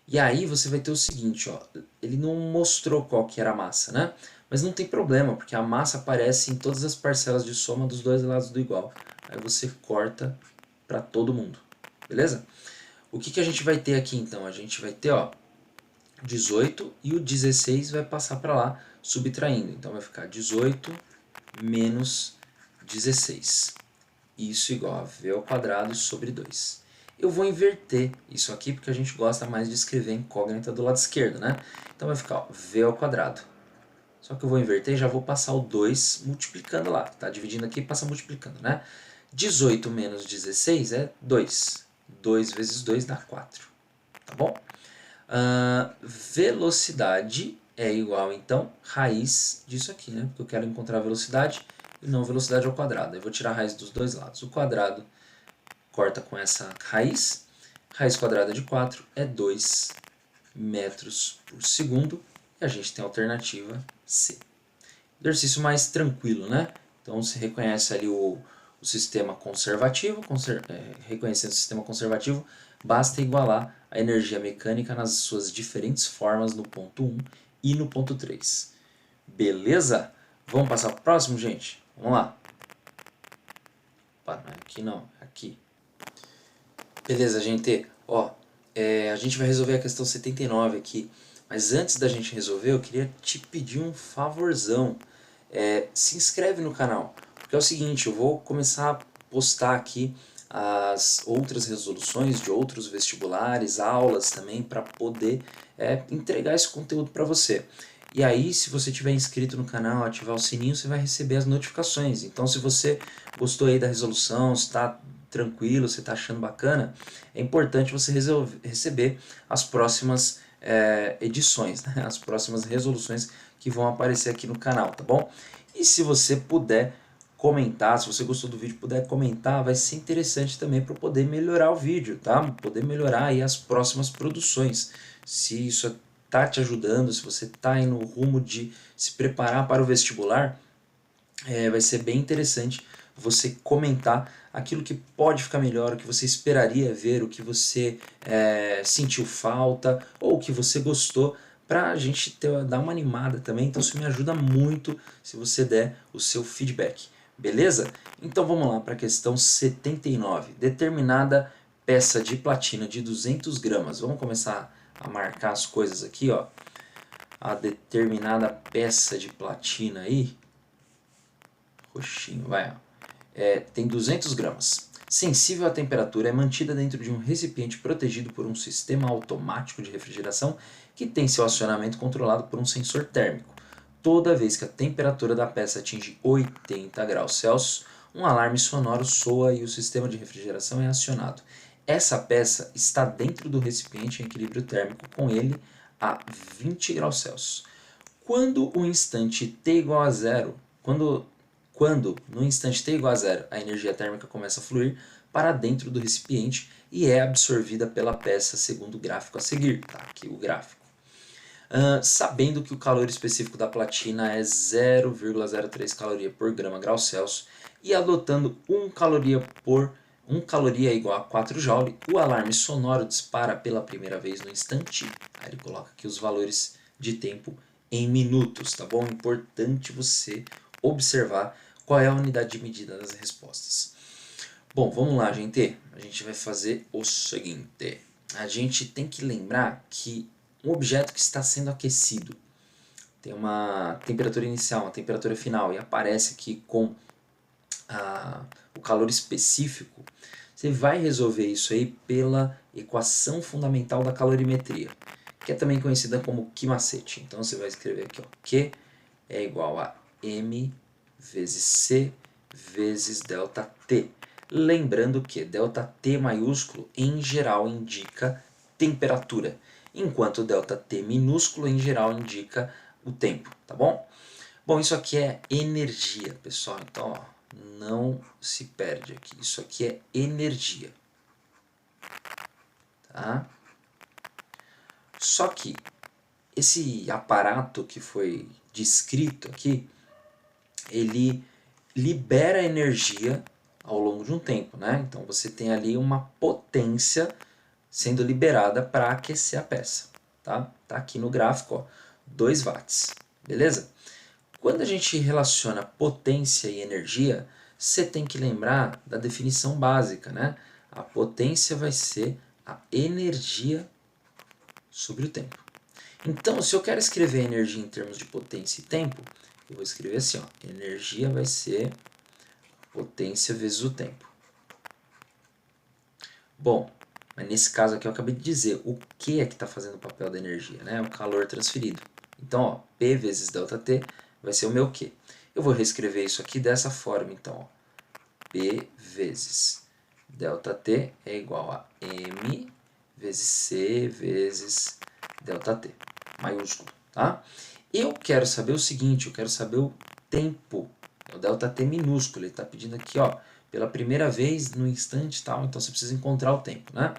E aí você vai ter o seguinte, ó, ele não mostrou qual que era a massa, né? Mas não tem problema, porque a massa aparece em todas as parcelas de soma dos dois lados do igual. Aí você corta para todo mundo, beleza? O que a gente vai ter aqui então? A gente vai ter, ó, 18 e o 16 vai passar para lá, subtraindo. Então vai ficar 18 menos 16. Isso igual a v ao quadrado sobre 2. Eu vou inverter isso aqui porque a gente gosta mais de escrever incógnita do lado esquerdo, né? Então vai ficar, ó, v ao quadrado. Só que eu vou inverter e já vou passar o 2 multiplicando lá. Tá dividindo aqui e passa multiplicando, né? 18 menos 16 é 2. 2 vezes 2 dá 4. Tá bom? Velocidade é igual, então, raiz disso aqui, né? Porque eu quero encontrar a velocidade e não velocidade ao quadrado. Eu vou tirar a raiz dos dois lados. O quadrado corta com essa raiz. Raiz quadrada de 4 é 2 metros por segundo. E a gente tem a alternativa C. Exercício mais tranquilo, né? Então se reconhece ali o sistema conservativo, reconhecendo o sistema conservativo, basta igualar a energia mecânica nas suas diferentes formas no ponto 1 e no ponto 3. Beleza? Vamos passar para o próximo, gente? Vamos lá. Opa, não é aqui não, é aqui. Beleza, gente. Ó, a gente vai resolver a questão 79 aqui. Mas antes da gente resolver, eu queria te pedir um favorzão. Se inscreve no canal. Porque é o seguinte, eu vou começar a postar aqui as outras resoluções de outros vestibulares, aulas também, para poder entregar esse conteúdo para você. E aí, se você tiver inscrito no canal, ativar o sininho, você vai receber as notificações. Então, se você gostou aí da resolução, se está tranquilo, se está achando bacana, é importante você receber as próximas edições, né? As próximas resoluções que vão aparecer aqui no canal, tá bom? E se você puder comentar, se você gostou do vídeo, puder comentar, vai ser interessante também para poder melhorar o vídeo, tá? Poder melhorar aí as próximas produções. Se isso tá te ajudando, se você tá aí no rumo de se preparar para o vestibular, vai ser bem interessante você comentar aquilo que pode ficar melhor, o que você esperaria ver, o que você sentiu falta ou o que você gostou, para a gente dar uma animada também. Então isso me ajuda muito se você der o seu feedback, beleza? Então vamos lá para a questão 79. Determinada peça de platina de 200 gramas. Vamos começar a marcar as coisas aqui, ó. A determinada peça de platina aí, roxinho, vai, ó. Tem 200 gramas. Sensível à temperatura, é mantida dentro de um recipiente protegido por um sistema automático de refrigeração que tem seu acionamento controlado por um sensor térmico. Toda vez que a temperatura da peça atinge 80 graus Celsius, um alarme sonoro soa e o sistema de refrigeração é acionado. Essa peça está dentro do recipiente em equilíbrio térmico com ele a 20 graus Celsius. Quando o instante t igual a zero, quando no instante t igual a zero a energia térmica começa a fluir para dentro do recipiente e é absorvida pela peça segundo o gráfico a seguir. Tá aqui o gráfico. Sabendo que o calor específico da platina é 0,03 caloria por grama grau Celsius e adotando 1 caloria igual a 4 joule, o alarme sonoro dispara pela primeira vez no instante. Aí ele coloca aqui os valores de tempo em minutos, tá bom? Importante você observar qual é a unidade de medida das respostas. Bom, vamos lá, gente. A gente vai fazer o seguinte. A gente tem que lembrar que um objeto que está sendo aquecido tem uma temperatura inicial, uma temperatura final, e aparece aqui com o calor específico, você vai resolver isso aí pela equação fundamental da calorimetria, que é também conhecida como Q-macete. Então você vai escrever aqui, ó, Q é igual a M vezes C vezes ΔT. Lembrando que ΔT maiúsculo em geral indica temperatura, enquanto ΔT minúsculo em geral indica o tempo, tá bom? Bom, isso aqui é energia, pessoal, então ó, não se perde aqui, isso aqui é energia, tá? Só que esse aparato que foi descrito aqui, ele libera energia ao longo de um tempo, né? Então você tem ali uma potência sendo liberada para aquecer a peça, tá? Tá aqui no gráfico, ó, 2 watts, beleza? Quando a gente relaciona potência e energia, você tem que lembrar da definição básica, né? A potência vai ser a energia sobre o tempo. Então, se eu quero escrever energia em termos de potência e tempo, eu vou escrever assim, ó, energia vai ser potência vezes o tempo. Bom, mas nesse caso aqui eu acabei de dizer o que é que está fazendo o papel da energia, né? O calor transferido. Então, ó, P vezes ΔT vai ser o meu Q. Eu vou reescrever isso aqui dessa forma, então, ó. P vezes ΔT é igual a M vezes C vezes ΔT, maiúsculo, tá? Eu quero saber o seguinte, eu quero saber o tempo, é o ΔT minúsculo, ele está pedindo aqui, ó, pela primeira vez no instante tal, então você precisa encontrar o tempo, né?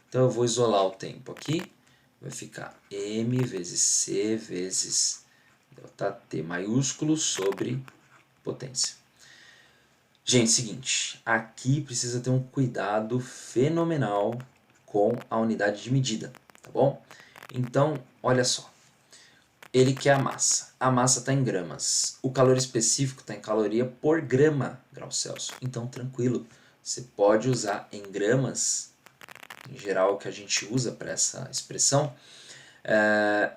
Então eu vou isolar o tempo aqui, vai ficar M vezes C vezes ΔT maiúsculo sobre potência. Gente, seguinte, aqui precisa ter um cuidado fenomenal com a unidade de medida, tá bom? Então, olha só, ele quer a massa está em gramas, o calor específico está em caloria por grama, graus Celsius, então tranquilo, você pode usar em gramas, em geral o que a gente usa para essa expressão,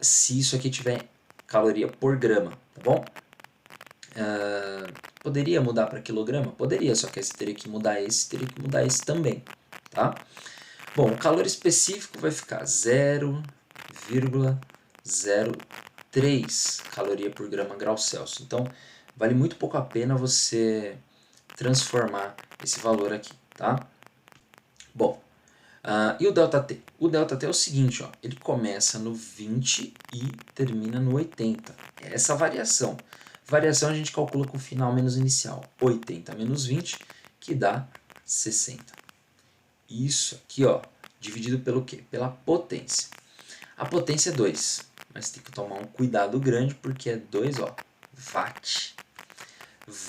se isso aqui tiver caloria por grama, tá bom? Poderia mudar para quilograma? Poderia, só que você teria que mudar esse também, tá? Bom, o calor específico vai ficar 0,03 caloria por grama grau Celsius. Então, vale muito pouco a pena você transformar esse valor aqui, tá? Bom, e o ΔT? O ΔT é o seguinte, ó, ele começa no 20 e termina no 80. É essa variação. Variação a gente calcula com o final menos inicial. 80 menos 20, que dá 60. Isso aqui, ó, dividido pelo quê? Pela potência. A potência é 2, mas tem que tomar um cuidado grande porque é 2, ó, watt.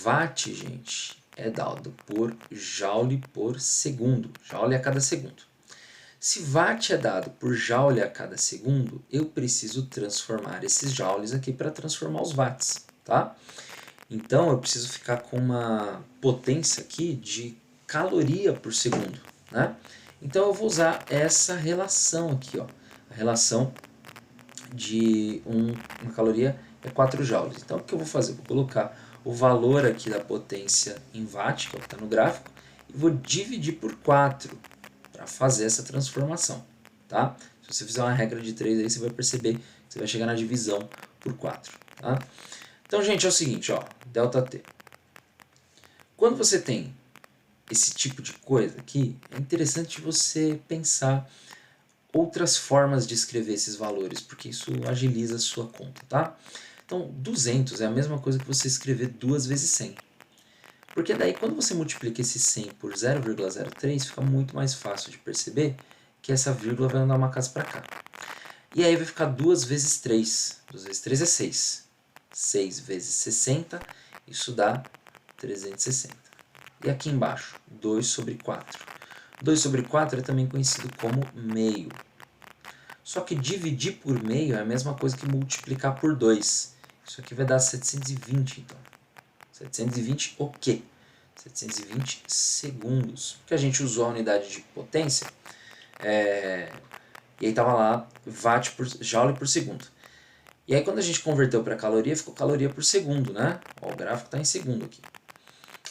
Watt, gente, é dado por joule por segundo. Joule a cada segundo. Se watt é dado por joule a cada segundo, eu preciso transformar esses joules aqui para transformar os watts, tá? Então eu preciso ficar com uma potência aqui de caloria por segundo, né? Então eu vou usar essa relação aqui, ó. A relação de uma caloria é 4 joules. Então o que eu vou fazer? Vou colocar o valor aqui da potência em watt, que é o que está no gráfico, e vou dividir por 4 para fazer essa transformação, tá? Se você fizer uma regra de 3 aí, você vai perceber que você vai chegar na divisão por 4, tá? Então, gente, é o seguinte, ó, ΔT. Quando você tem esse tipo de coisa aqui, é interessante você pensar outras formas de escrever esses valores, porque isso agiliza a sua conta, tá? Então, 200 é a mesma coisa que você escrever 2 vezes 100. Porque daí, quando você multiplica esse 100 por 0,03, fica muito mais fácil de perceber que essa vírgula vai andar uma casa para cá. E aí vai ficar 2 vezes 3. 2 vezes 3 é 6. 6 vezes 60, isso dá 360. E aqui embaixo, 2 sobre 4. 2 sobre 4 é também conhecido como meio. Só que dividir por meio é a mesma coisa que multiplicar por 2. Isso aqui vai dar 720, então. 720 o quê? 720 segundos. Porque a gente usou a unidade de potência, e aí estava lá watt por joule por segundo. E aí quando a gente converteu para caloria, ficou caloria por segundo, né? Ó, o gráfico está em segundo aqui.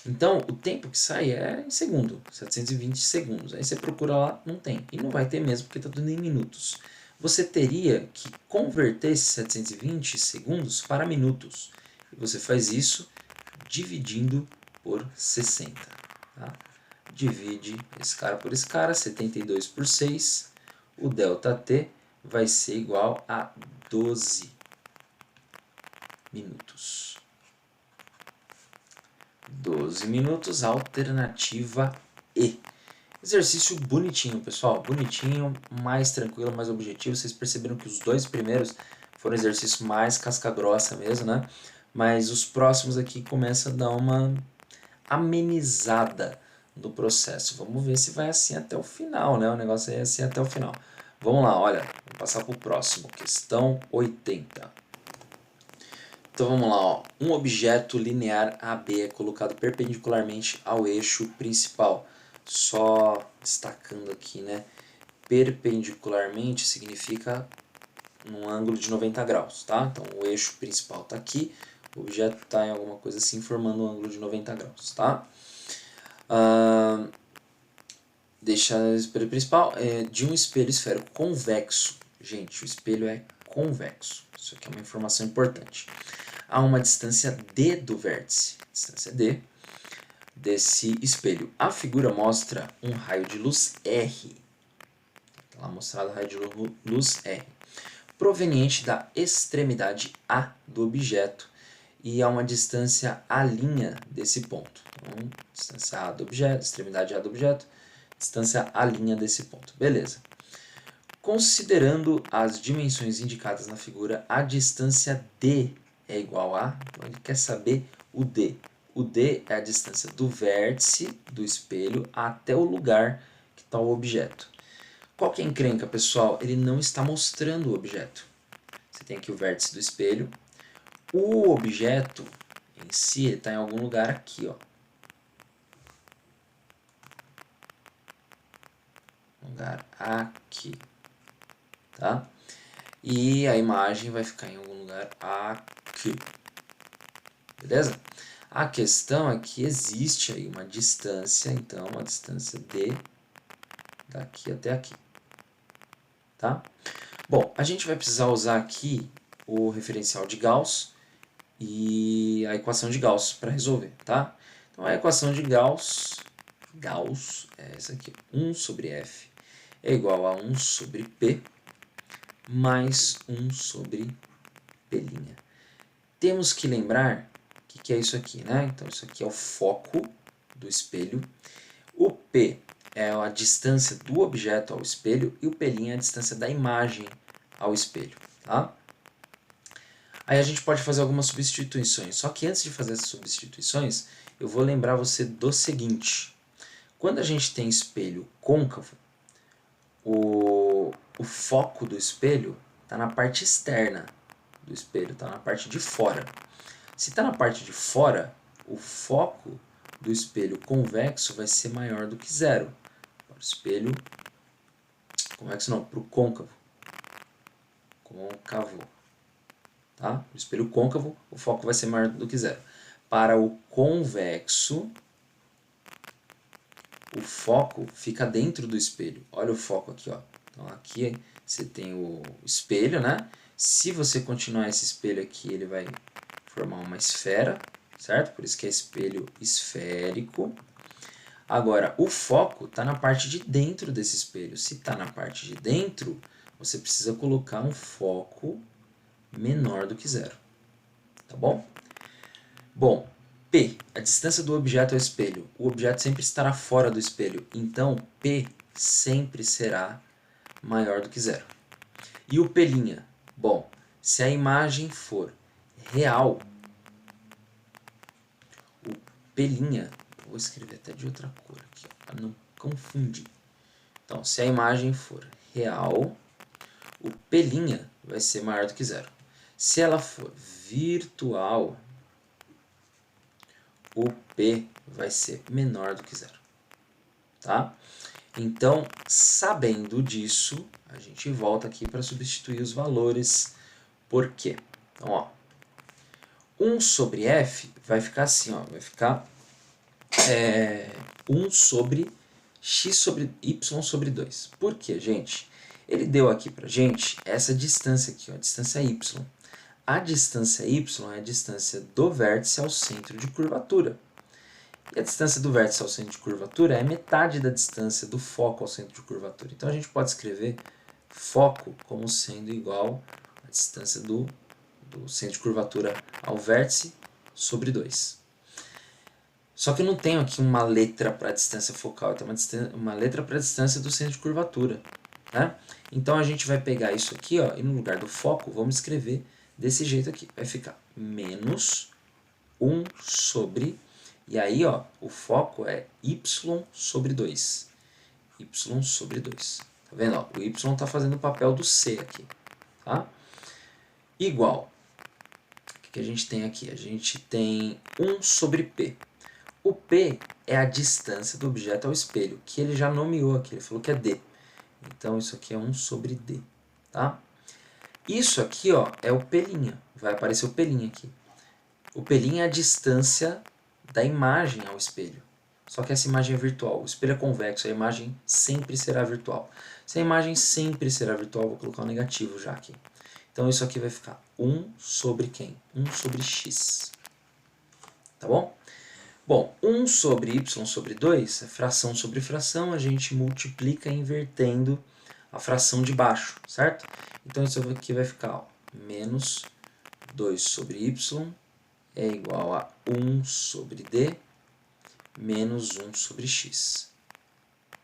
Então, o tempo que sai é em segundo, 720 segundos. Aí você procura lá, não tem. E não vai ter mesmo, porque está tudo em minutos. Você teria que converter esses 720 segundos para minutos. E você faz isso dividindo por 60. Tá? Divide esse cara por esse cara, 72 por 6. O ΔT vai ser igual a 12 minutos. 12 minutos, alternativa E. Exercício bonitinho, pessoal. Bonitinho, mais tranquilo, mais objetivo. Vocês perceberam que os dois primeiros foram exercícios mais casca grossa mesmo, né? Mas os próximos aqui começam a dar uma amenizada no processo. Vamos ver se vai assim até o final, né? O negócio é assim até o final. Vamos lá, olha. Vamos passar para o próximo. Questão 80. Então vamos lá, ó. Um objeto linear AB é colocado perpendicularmente ao eixo principal. Só destacando aqui, né? Perpendicularmente significa num ângulo de 90 graus, tá? Então o eixo principal está aqui, o objeto está em alguma coisa assim, formando um ângulo de 90 graus, tá? Deixa o espelho principal de um espelho esférico convexo. Gente, o espelho é convexo. Isso aqui é uma informação importante. Há uma distância D do vértice, distância D, desse espelho. A figura mostra um raio de luz R. Está lá mostrado o raio de luz R, proveniente da extremidade A do objeto, e há uma distância A' desse ponto. Então, distância A do objeto, extremidade A do objeto, distância A' desse ponto. Beleza. Considerando as dimensões indicadas na figura, a distância D é igual a... Então ele quer saber o D. O D é a distância do vértice do espelho até o lugar que está o objeto. Qual que é a encrenca, pessoal? Ele não está mostrando o objeto. Você tem aqui o vértice do espelho. O objeto em si está em algum lugar aqui, ó. Lugar aqui, tá? E a imagem vai ficar em algum lugar aqui, beleza? A questão é que existe aí uma distância, então, uma distância D daqui até aqui, tá? Bom, a gente vai precisar usar aqui o referencial de Gauss e a equação de Gauss para resolver, tá? Então, a equação de Gauss é essa aqui, 1 sobre F é igual a 1 sobre P mais 1 sobre P'. Temos que lembrar o que é isso aqui, né? Então, isso aqui é o foco do espelho. O P é a distância do objeto ao espelho e o P' é a distância da imagem ao espelho, tá? Aí a gente pode fazer algumas substituições. Só que antes de fazer essas substituições, eu vou lembrar você do seguinte. Quando a gente tem espelho côncavo, o foco do espelho está na parte externa do espelho, está na parte de fora. Se está na parte de fora, o foco do espelho convexo vai ser maior do que zero. Para o espelho convexo não, para o côncavo. Tá? O espelho côncavo, o foco vai ser maior do que zero. Para o convexo, o foco fica dentro do espelho. Olha o foco aqui, ó. Então aqui você tem o espelho, né? Se você continuar esse espelho aqui, ele vai formar uma esfera, certo? Por isso que é espelho esférico. Agora, o foco está na parte de dentro desse espelho. Se está na parte de dentro, você precisa colocar um foco menor do que zero. Tá bom? Bom, P, a distância do objeto ao espelho. O objeto sempre estará fora do espelho, então P sempre será maior do que zero. E o P'? Bom, se a imagem for real, o P', vou escrever até de outra cor aqui, para não confundir. Então, se a imagem for real, o P' vai ser maior do que zero. Se ela for virtual, o P vai ser menor do que zero. Tá? Então, sabendo disso, a gente volta aqui para substituir os valores. Por quê? Então, ó, 1 sobre f vai ficar assim, ó, vai ficar 1 sobre x sobre y sobre 2. Por quê, gente? Ele deu aqui pra gente essa distância aqui, ó, a distância y. A distância y é a distância do vértice ao centro de curvatura. E a distância do vértice ao centro de curvatura é metade da distância do foco ao centro de curvatura. Então a gente pode escrever foco como sendo igual à distância do centro de curvatura ao vértice sobre 2. Só que eu não tenho aqui uma letra para a distância focal, eu tenho uma letra para a distância do centro de curvatura. Né? Então a gente vai pegar isso aqui, ó, e no lugar do foco vamos escrever desse jeito aqui. Vai ficar menos 1 sobre, e aí ó, o foco é y sobre 2. Y sobre 2. Tá vendo? Ó, o y está fazendo o papel do c aqui. Tá? Igual. O que a gente tem aqui? A gente tem 1 sobre p. O P é a distância do objeto ao espelho, que ele já nomeou aqui, ele falou que é D. Então isso aqui é 1 sobre D. Tá? Isso aqui ó, é o P', vai aparecer o P' aqui. O P' é a distância da imagem ao espelho. Só que essa imagem é virtual, o espelho é convexo, a imagem sempre será virtual. Se a imagem sempre será virtual, vou colocar um negativo já aqui. Então isso aqui vai ficar 1 sobre quem? 1 sobre x. Tá bom? Bom, 1 sobre y sobre 2 é fração sobre fração, a gente multiplica invertendo a fração de baixo, certo? Então isso aqui vai ficar, ó, menos 2 sobre y é igual a 1 sobre d menos 1 sobre x.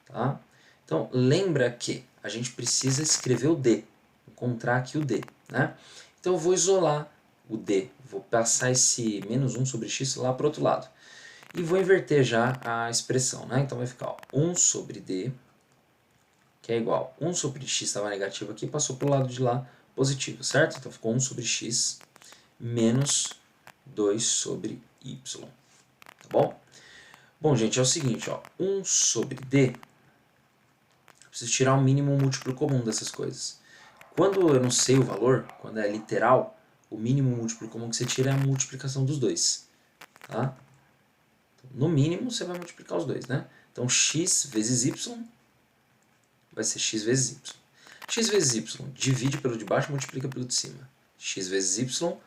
Tá? Então lembra que a gente precisa escrever o d, encontrar aqui o d. Né? Então eu vou isolar o d, vou passar esse menos 1 sobre x lá para o outro lado. E vou inverter já a expressão, né? Então vai ficar ó, 1 sobre d, que é igual 1 sobre x, estava negativo aqui, passou para o lado de lá positivo, certo? Então ficou 1 sobre x menos 2 sobre y, tá bom? Bom, gente, é o seguinte, ó, 1 sobre d, eu preciso tirar o mínimo múltiplo comum dessas coisas. Quando eu não sei o valor, quando é literal, o mínimo múltiplo comum que você tira é a multiplicação dos dois, tá? No mínimo, você vai multiplicar os dois, né? Então, x vezes y vai ser x vezes y. X vezes y divide pelo de baixo e multiplica pelo de cima. X vezes y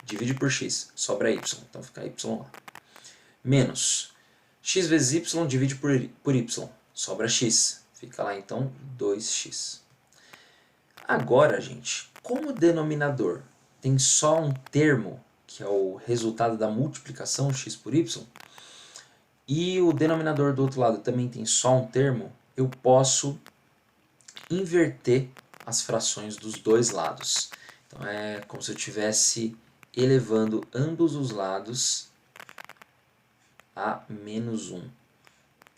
divide por x, sobra y. Então, fica y lá. Menos x vezes y divide por y, sobra x. Fica lá, então, 2x. Agora, gente, como o denominador tem só um termo, que é o resultado da multiplicação x por y, e o denominador do outro lado também tem só um termo, eu posso inverter as frações dos dois lados. Então é como se eu estivesse elevando ambos os lados a menos 1.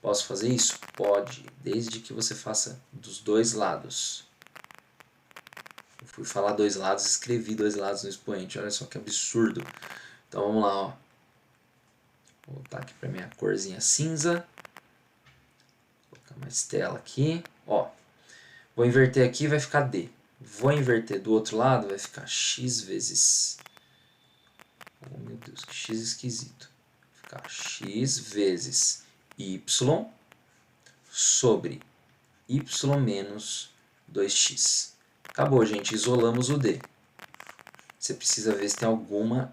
Posso fazer isso? Pode, desde que você faça dos dois lados. Eu fui falar dois lados, escrevi dois lados no expoente, olha só que absurdo. Então vamos lá, ó. Vou voltar aqui para minha corzinha cinza. Vou colocar mais tela aqui. Ó, vou inverter aqui, vai ficar D. Vou inverter do outro lado, vai ficar x vezes... Oh, meu Deus, que x esquisito. Vai ficar x vezes y sobre y menos 2x. Acabou, gente. Isolamos o D. Você precisa ver se tem alguma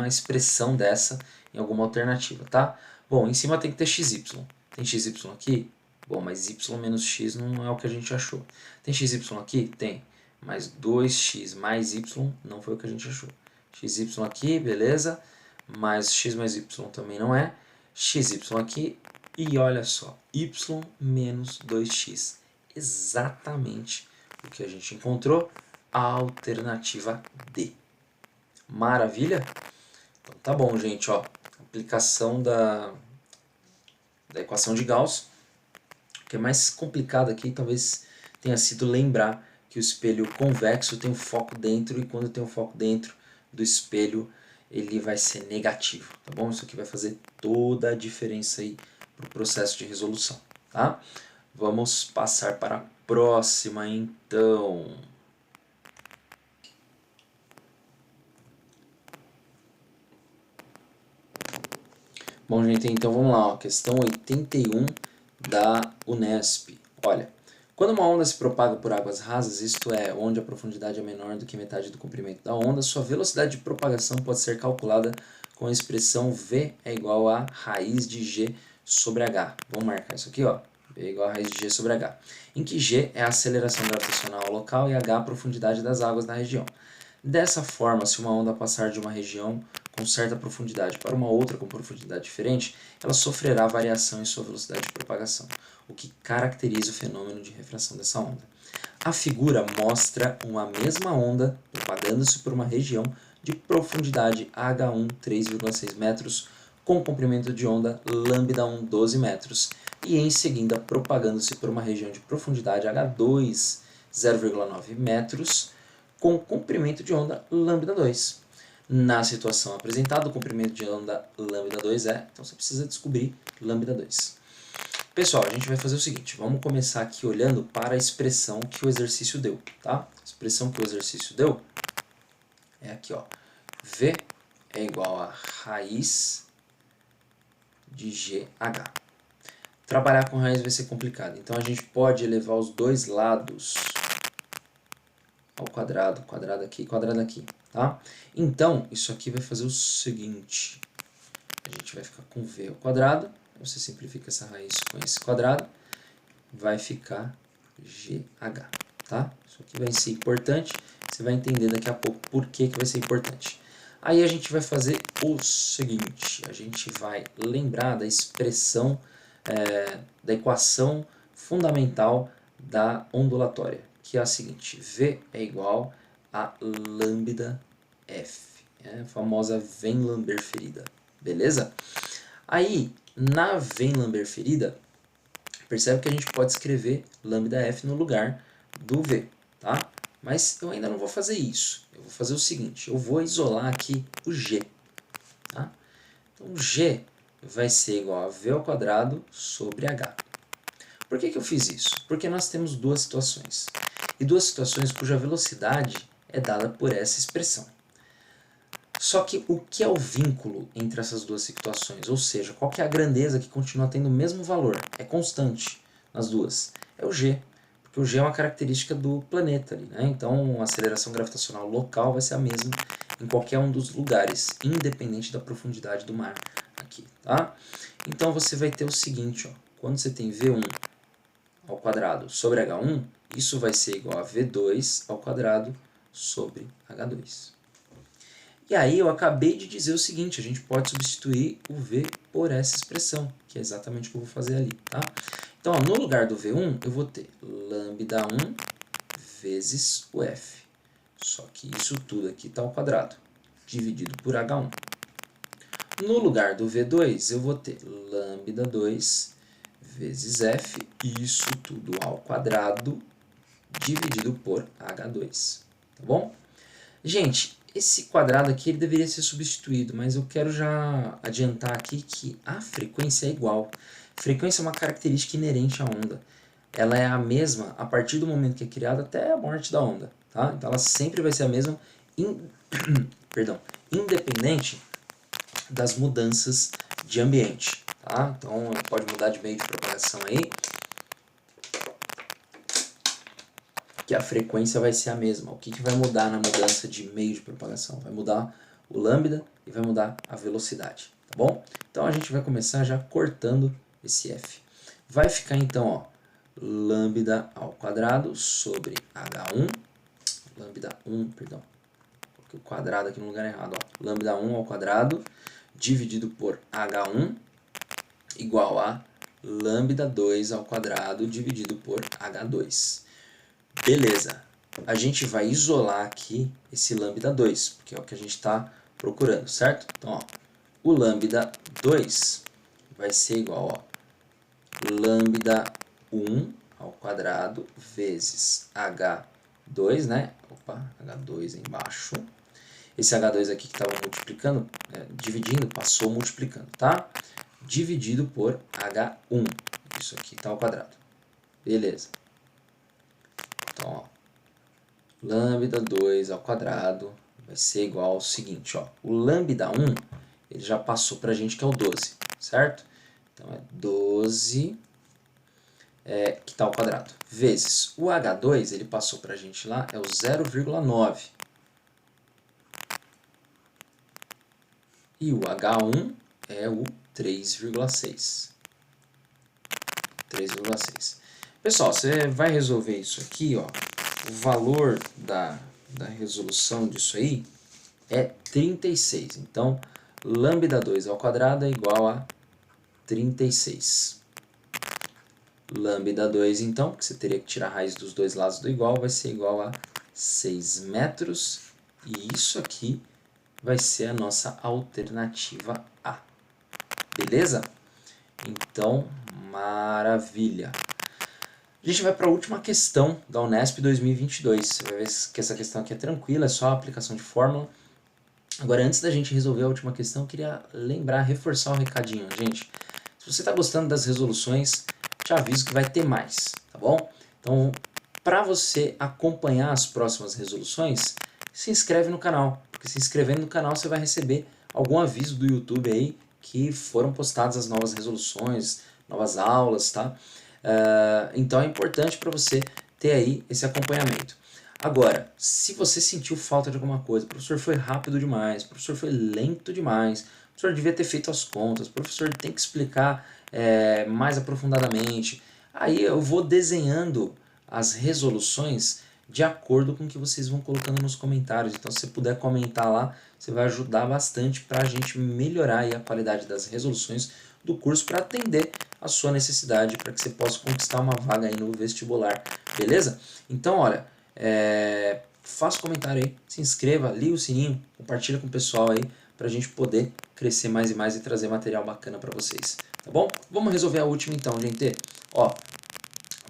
expressão dessa em alguma alternativa, tá? Bom, em cima tem que ter xy. Tem xy aqui? Bom, mas y menos x não é o que a gente achou. Tem xy aqui? Tem. Mas 2x mais y não foi o que a gente achou. Xy aqui, beleza. Mas x mais y também não é. Xy aqui. E olha só, y menos 2x. Exatamente o que a gente encontrou. A alternativa D. Maravilha? Então tá bom, gente. Ó, aplicação da equação de Gauss. O que é mais complicado aqui talvez tenha sido lembrar que o espelho convexo tem um foco dentro, e quando tem um foco dentro do espelho ele vai ser negativo, tá bom? Isso aqui vai fazer toda a diferença aí para o processo de resolução, tá? Vamos passar para a próxima então. Bom, gente, então vamos lá, ó, questão 81 da Unesp. Olha, quando uma onda se propaga por águas rasas, isto é, onde a profundidade é menor do que metade do comprimento da onda, sua velocidade de propagação pode ser calculada com a expressão V é igual a raiz de G sobre H. Vamos marcar isso aqui, ó. V é igual a raiz de G sobre H. Em que G é a aceleração gravitacional local e H a profundidade das águas na região. Dessa forma, se uma onda passar de uma região com certa profundidade para uma outra com profundidade diferente, ela sofrerá variação em sua velocidade de propagação, o que caracteriza o fenômeno de refração dessa onda. A figura mostra uma mesma onda propagando-se por uma região de profundidade H1 3,6 metros com comprimento de onda lambda1 12 metros e em seguida propagando-se por uma região de profundidade H2 0,9 metros com comprimento de onda lambda2. Na situação apresentada, o comprimento de onda lambda2 é, então você precisa descobrir lambda2. Pessoal, a gente vai fazer o seguinte, vamos começar aqui olhando para a expressão que o exercício deu, tá? A expressão que o exercício deu é aqui, ó. V é igual a raiz de GH. Trabalhar com raiz vai ser complicado, então a gente pode elevar os dois lados ao quadrado, quadrado aqui, tá? Então, isso aqui vai fazer o seguinte, a gente vai ficar com V ao quadrado, você simplifica essa raiz com esse quadrado, vai ficar GH, tá? Isso aqui vai ser importante, você vai entender daqui a pouco por que vai ser importante. Aí a gente vai fazer o seguinte, a gente vai lembrar da expressão, da equação fundamental da ondulatória, que é a seguinte, V é igual a lambda F, a famosa Vem-Lambert-ferida, beleza? Aí, na Vem-Lambert-ferida, percebe que a gente pode escrever lambda F no lugar do V, tá? Mas eu ainda não vou fazer isso, eu vou fazer o seguinte, eu vou isolar aqui o G, tá? Então, G vai ser igual a V ao quadrado sobre H. Por que eu fiz isso? Porque nós temos duas situações, e duas situações cuja velocidade é dada por essa expressão. Só que o que é o vínculo entre essas duas situações? Ou seja, qual que é a grandeza que continua tendo o mesmo valor? É constante nas duas. É o G, porque o G é uma característica do planeta ali, né? Então a aceleração gravitacional local vai ser a mesma em qualquer um dos lugares, independente da profundidade do mar aqui, tá? Então você vai ter o seguinte, ó, quando você tem V1 ao quadrado sobre H1, isso vai ser igual a V2 ao quadrado sobre H2. E aí eu acabei de dizer o seguinte, a gente pode substituir o V por essa expressão, que é exatamente o que eu vou fazer ali, tá? Então, ó, no lugar do V1, eu vou ter lambda1 vezes o F. Só que isso tudo aqui está ao quadrado, dividido por H1. No lugar do V2, eu vou ter lambda2 vezes F, isso tudo ao quadrado, dividido por H2, tá bom? Gente, esse quadrado aqui ele deveria ser substituído, mas eu quero já adiantar aqui que a frequência é igual. Frequência é uma característica inerente à onda. Ela é a mesma a partir do momento que é criada até a morte da onda, tá? Então ela sempre vai ser a mesma, independente das mudanças de ambiente, tá? Então pode mudar de meio de propagação aí, que a frequência vai ser a mesma. O que vai mudar na mudança de meio de propagação? Vai mudar o lambda e vai mudar a velocidade, tá bom? Então a gente vai começar já cortando esse F. Vai ficar então, ó, lambda ao quadrado sobre H1, lambda 1, perdão, coloquei o quadrado aqui no lugar errado, ó, lambda 1 ao quadrado dividido por H1 igual a lambda 2 ao quadrado dividido por H2. Beleza, a gente vai isolar aqui esse lambda 2, porque é o que a gente está procurando, certo? Então, ó, o lambda 2 vai ser igual a lambda 1 ao quadrado vezes H2, né? Opa, H2 embaixo. Esse H2 aqui que estava multiplicando, dividindo, passou multiplicando, tá? Dividido por H1. Isso aqui está ao quadrado. Beleza. Então, ó, lambda 2 ao quadrado vai ser igual ao seguinte, ó, o lambda 1 ele já passou para a gente que é o 12, certo? Então é 12 que está ao quadrado, vezes o H2, ele passou para a gente lá, é o 0,9. E o H1 é o 3,6. 3,6. Pessoal, você vai resolver isso aqui, ó. O valor da resolução disso aí é 36. Então, lambda 2 ao quadrado é igual a 36. Lambda 2, então, que você teria que tirar a raiz dos dois lados do igual, vai ser igual a 6 metros. E isso aqui vai ser a nossa alternativa A. Beleza? Então, maravilha. A gente vai para a última questão da Unesp 2022. Você vai ver que essa questão aqui é tranquila, é só a aplicação de fórmula. Agora, antes da gente resolver a última questão, eu queria lembrar, reforçar um recadinho, gente. Se você está gostando das resoluções, te aviso que vai ter mais, tá bom? Então, para você acompanhar as próximas resoluções, se inscreve no canal, porque se inscrevendo no canal você vai receber algum aviso do YouTube aí que foram postadas as novas resoluções, novas aulas, tá? Então é importante para você ter aí esse acompanhamento. Agora, se você sentiu falta de alguma coisa, o professor foi rápido demais, o professor foi lento demais, o professor devia ter feito as contas, o professor tem que explicar mais aprofundadamente, aí eu vou desenhando as resoluções de acordo com o que vocês vão colocando nos comentários. Então, se você puder comentar lá, você vai ajudar bastante para a gente melhorar aí a qualidade das resoluções do curso para atender a sua necessidade, para que você possa conquistar uma vaga aí no vestibular, beleza? Então, olha, faça um comentário aí, se inscreva, liga o sininho, compartilha com o pessoal aí, para a gente poder crescer mais e mais e trazer material bacana para vocês, tá bom? Vamos resolver a última então, gente. Ó,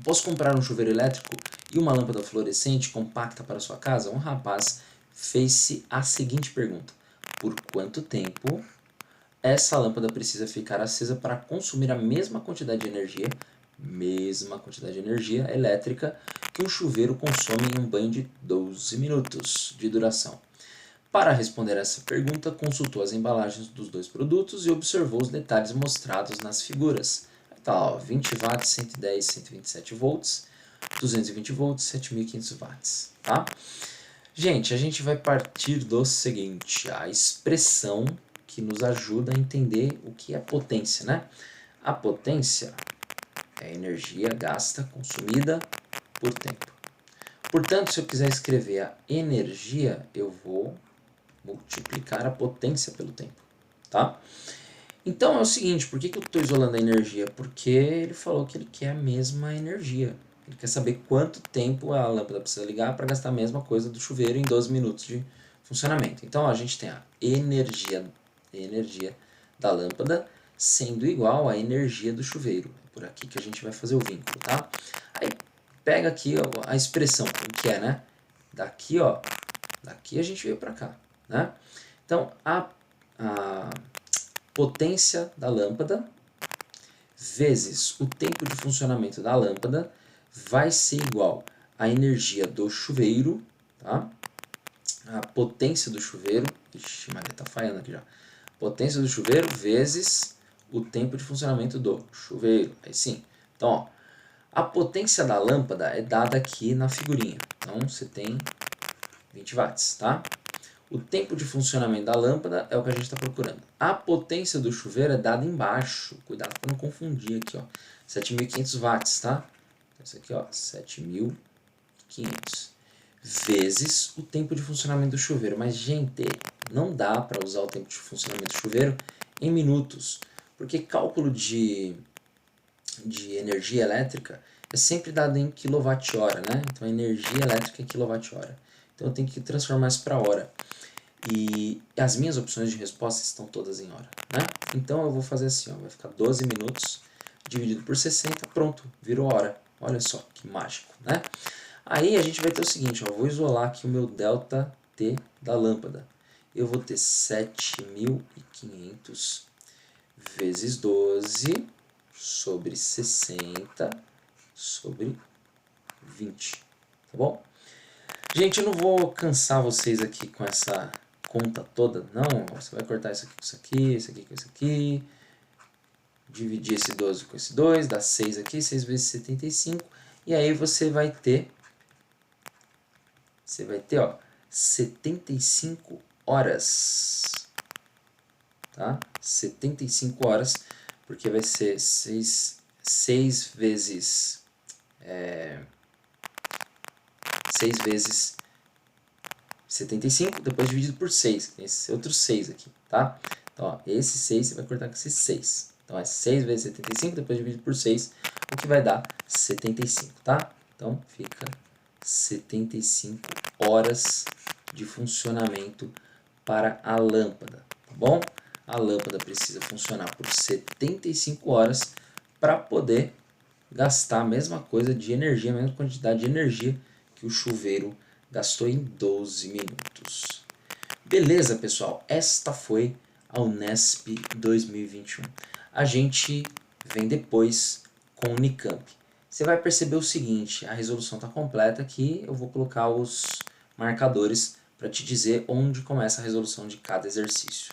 posso comprar um chuveiro elétrico e uma lâmpada fluorescente compacta para sua casa? Um rapaz fez-se a seguinte pergunta: por quanto tempo essa lâmpada precisa ficar acesa para consumir a mesma quantidade de energia elétrica que um chuveiro consome em um banho de 12 minutos de duração? Para responder essa pergunta, consultou as embalagens dos dois produtos e observou os detalhes mostrados nas figuras. Tá, ó, 20 watts, 110, 127 volts, 220 volts, 7.500 watts, tá? Gente, a gente vai partir do seguinte, a expressão que nos ajuda a entender o que é potência, né? A potência é a energia gasta, consumida por tempo. Portanto, se eu quiser escrever a energia, eu vou multiplicar a potência pelo tempo, tá? Então é o seguinte, por que eu estou isolando a energia? Porque ele falou que ele quer a mesma energia. Ele quer saber quanto tempo a lâmpada precisa ligar para gastar a mesma coisa do chuveiro em 12 minutos de funcionamento. Então a gente tem a energia da lâmpada sendo igual à energia do chuveiro. É por aqui que a gente vai fazer o vínculo, tá? Aí pega aqui a expressão, o que é, né? Daqui, ó, daqui a gente veio para cá, né? Então a potência da lâmpada vezes o tempo de funcionamento da lâmpada vai ser igual à energia do chuveiro, tá? A potência do chuveiro, ixi, Maria, tá falhando aqui já. Potência do chuveiro vezes o tempo de funcionamento do chuveiro. Aí sim. Então, ó, a potência da lâmpada é dada aqui na figurinha. Então, você tem 20 watts, tá? O tempo de funcionamento da lâmpada é o que a gente está procurando. A potência do chuveiro é dada embaixo. Cuidado para não confundir aqui, ó. 7.500 watts, tá? Então, isso aqui, ó, 7.500 vezes o tempo de funcionamento do chuveiro. Mas, gente, não dá para usar o tempo de funcionamento do chuveiro em minutos, porque cálculo de energia elétrica é sempre dado em quilowatt-hora, né? Então, a energia elétrica é quilowatt-hora. Então, eu tenho que transformar isso para hora. E as minhas opções de resposta estão todas em hora, né? Então, eu vou fazer assim, ó, vai ficar 12 minutos dividido por 60, pronto, virou hora. Olha só, que mágico, né? Aí a gente vai ter o seguinte, ó, eu vou isolar aqui o meu ΔT da lâmpada. Eu vou ter 7.500 vezes 12 sobre 60 sobre 20, tá bom? Gente, eu não vou cansar vocês aqui com essa conta toda, não. Você vai cortar isso aqui com isso aqui, isso aqui com isso aqui. dividir esse 12 com esse 2, dá 6 aqui, 6 vezes 75, e aí você vai ter, ó, 75 horas, tá? 75 horas, porque vai ser 6 vezes 6 vezes 75, depois dividido por 6, tem esse outro 6 aqui, tá? Então, ó, esse 6 você vai cortar com esse 6. Então, é 6 vezes 75, depois dividido por 6, o que vai dar 75, tá? Então, fica 75 horas de funcionamento para a lâmpada, tá bom? A lâmpada precisa funcionar por 75 horas para poder gastar a mesma coisa de energia, a mesma quantidade de energia que o chuveiro gastou em 12 minutos. Beleza, pessoal? Esta foi a Unesp 2021. A gente vem depois com o Unicamp. Você vai perceber o seguinte, a resolução está completa aqui, eu vou colocar os marcadores para te dizer onde começa a resolução de cada exercício.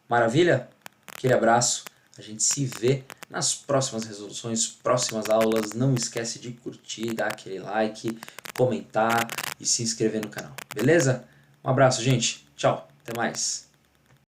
Maravilha? Aquele abraço, a gente se vê nas próximas resoluções, próximas aulas. Não esquece de curtir, dar aquele like, comentar e se inscrever no canal, beleza? Um abraço, gente. Tchau, até mais.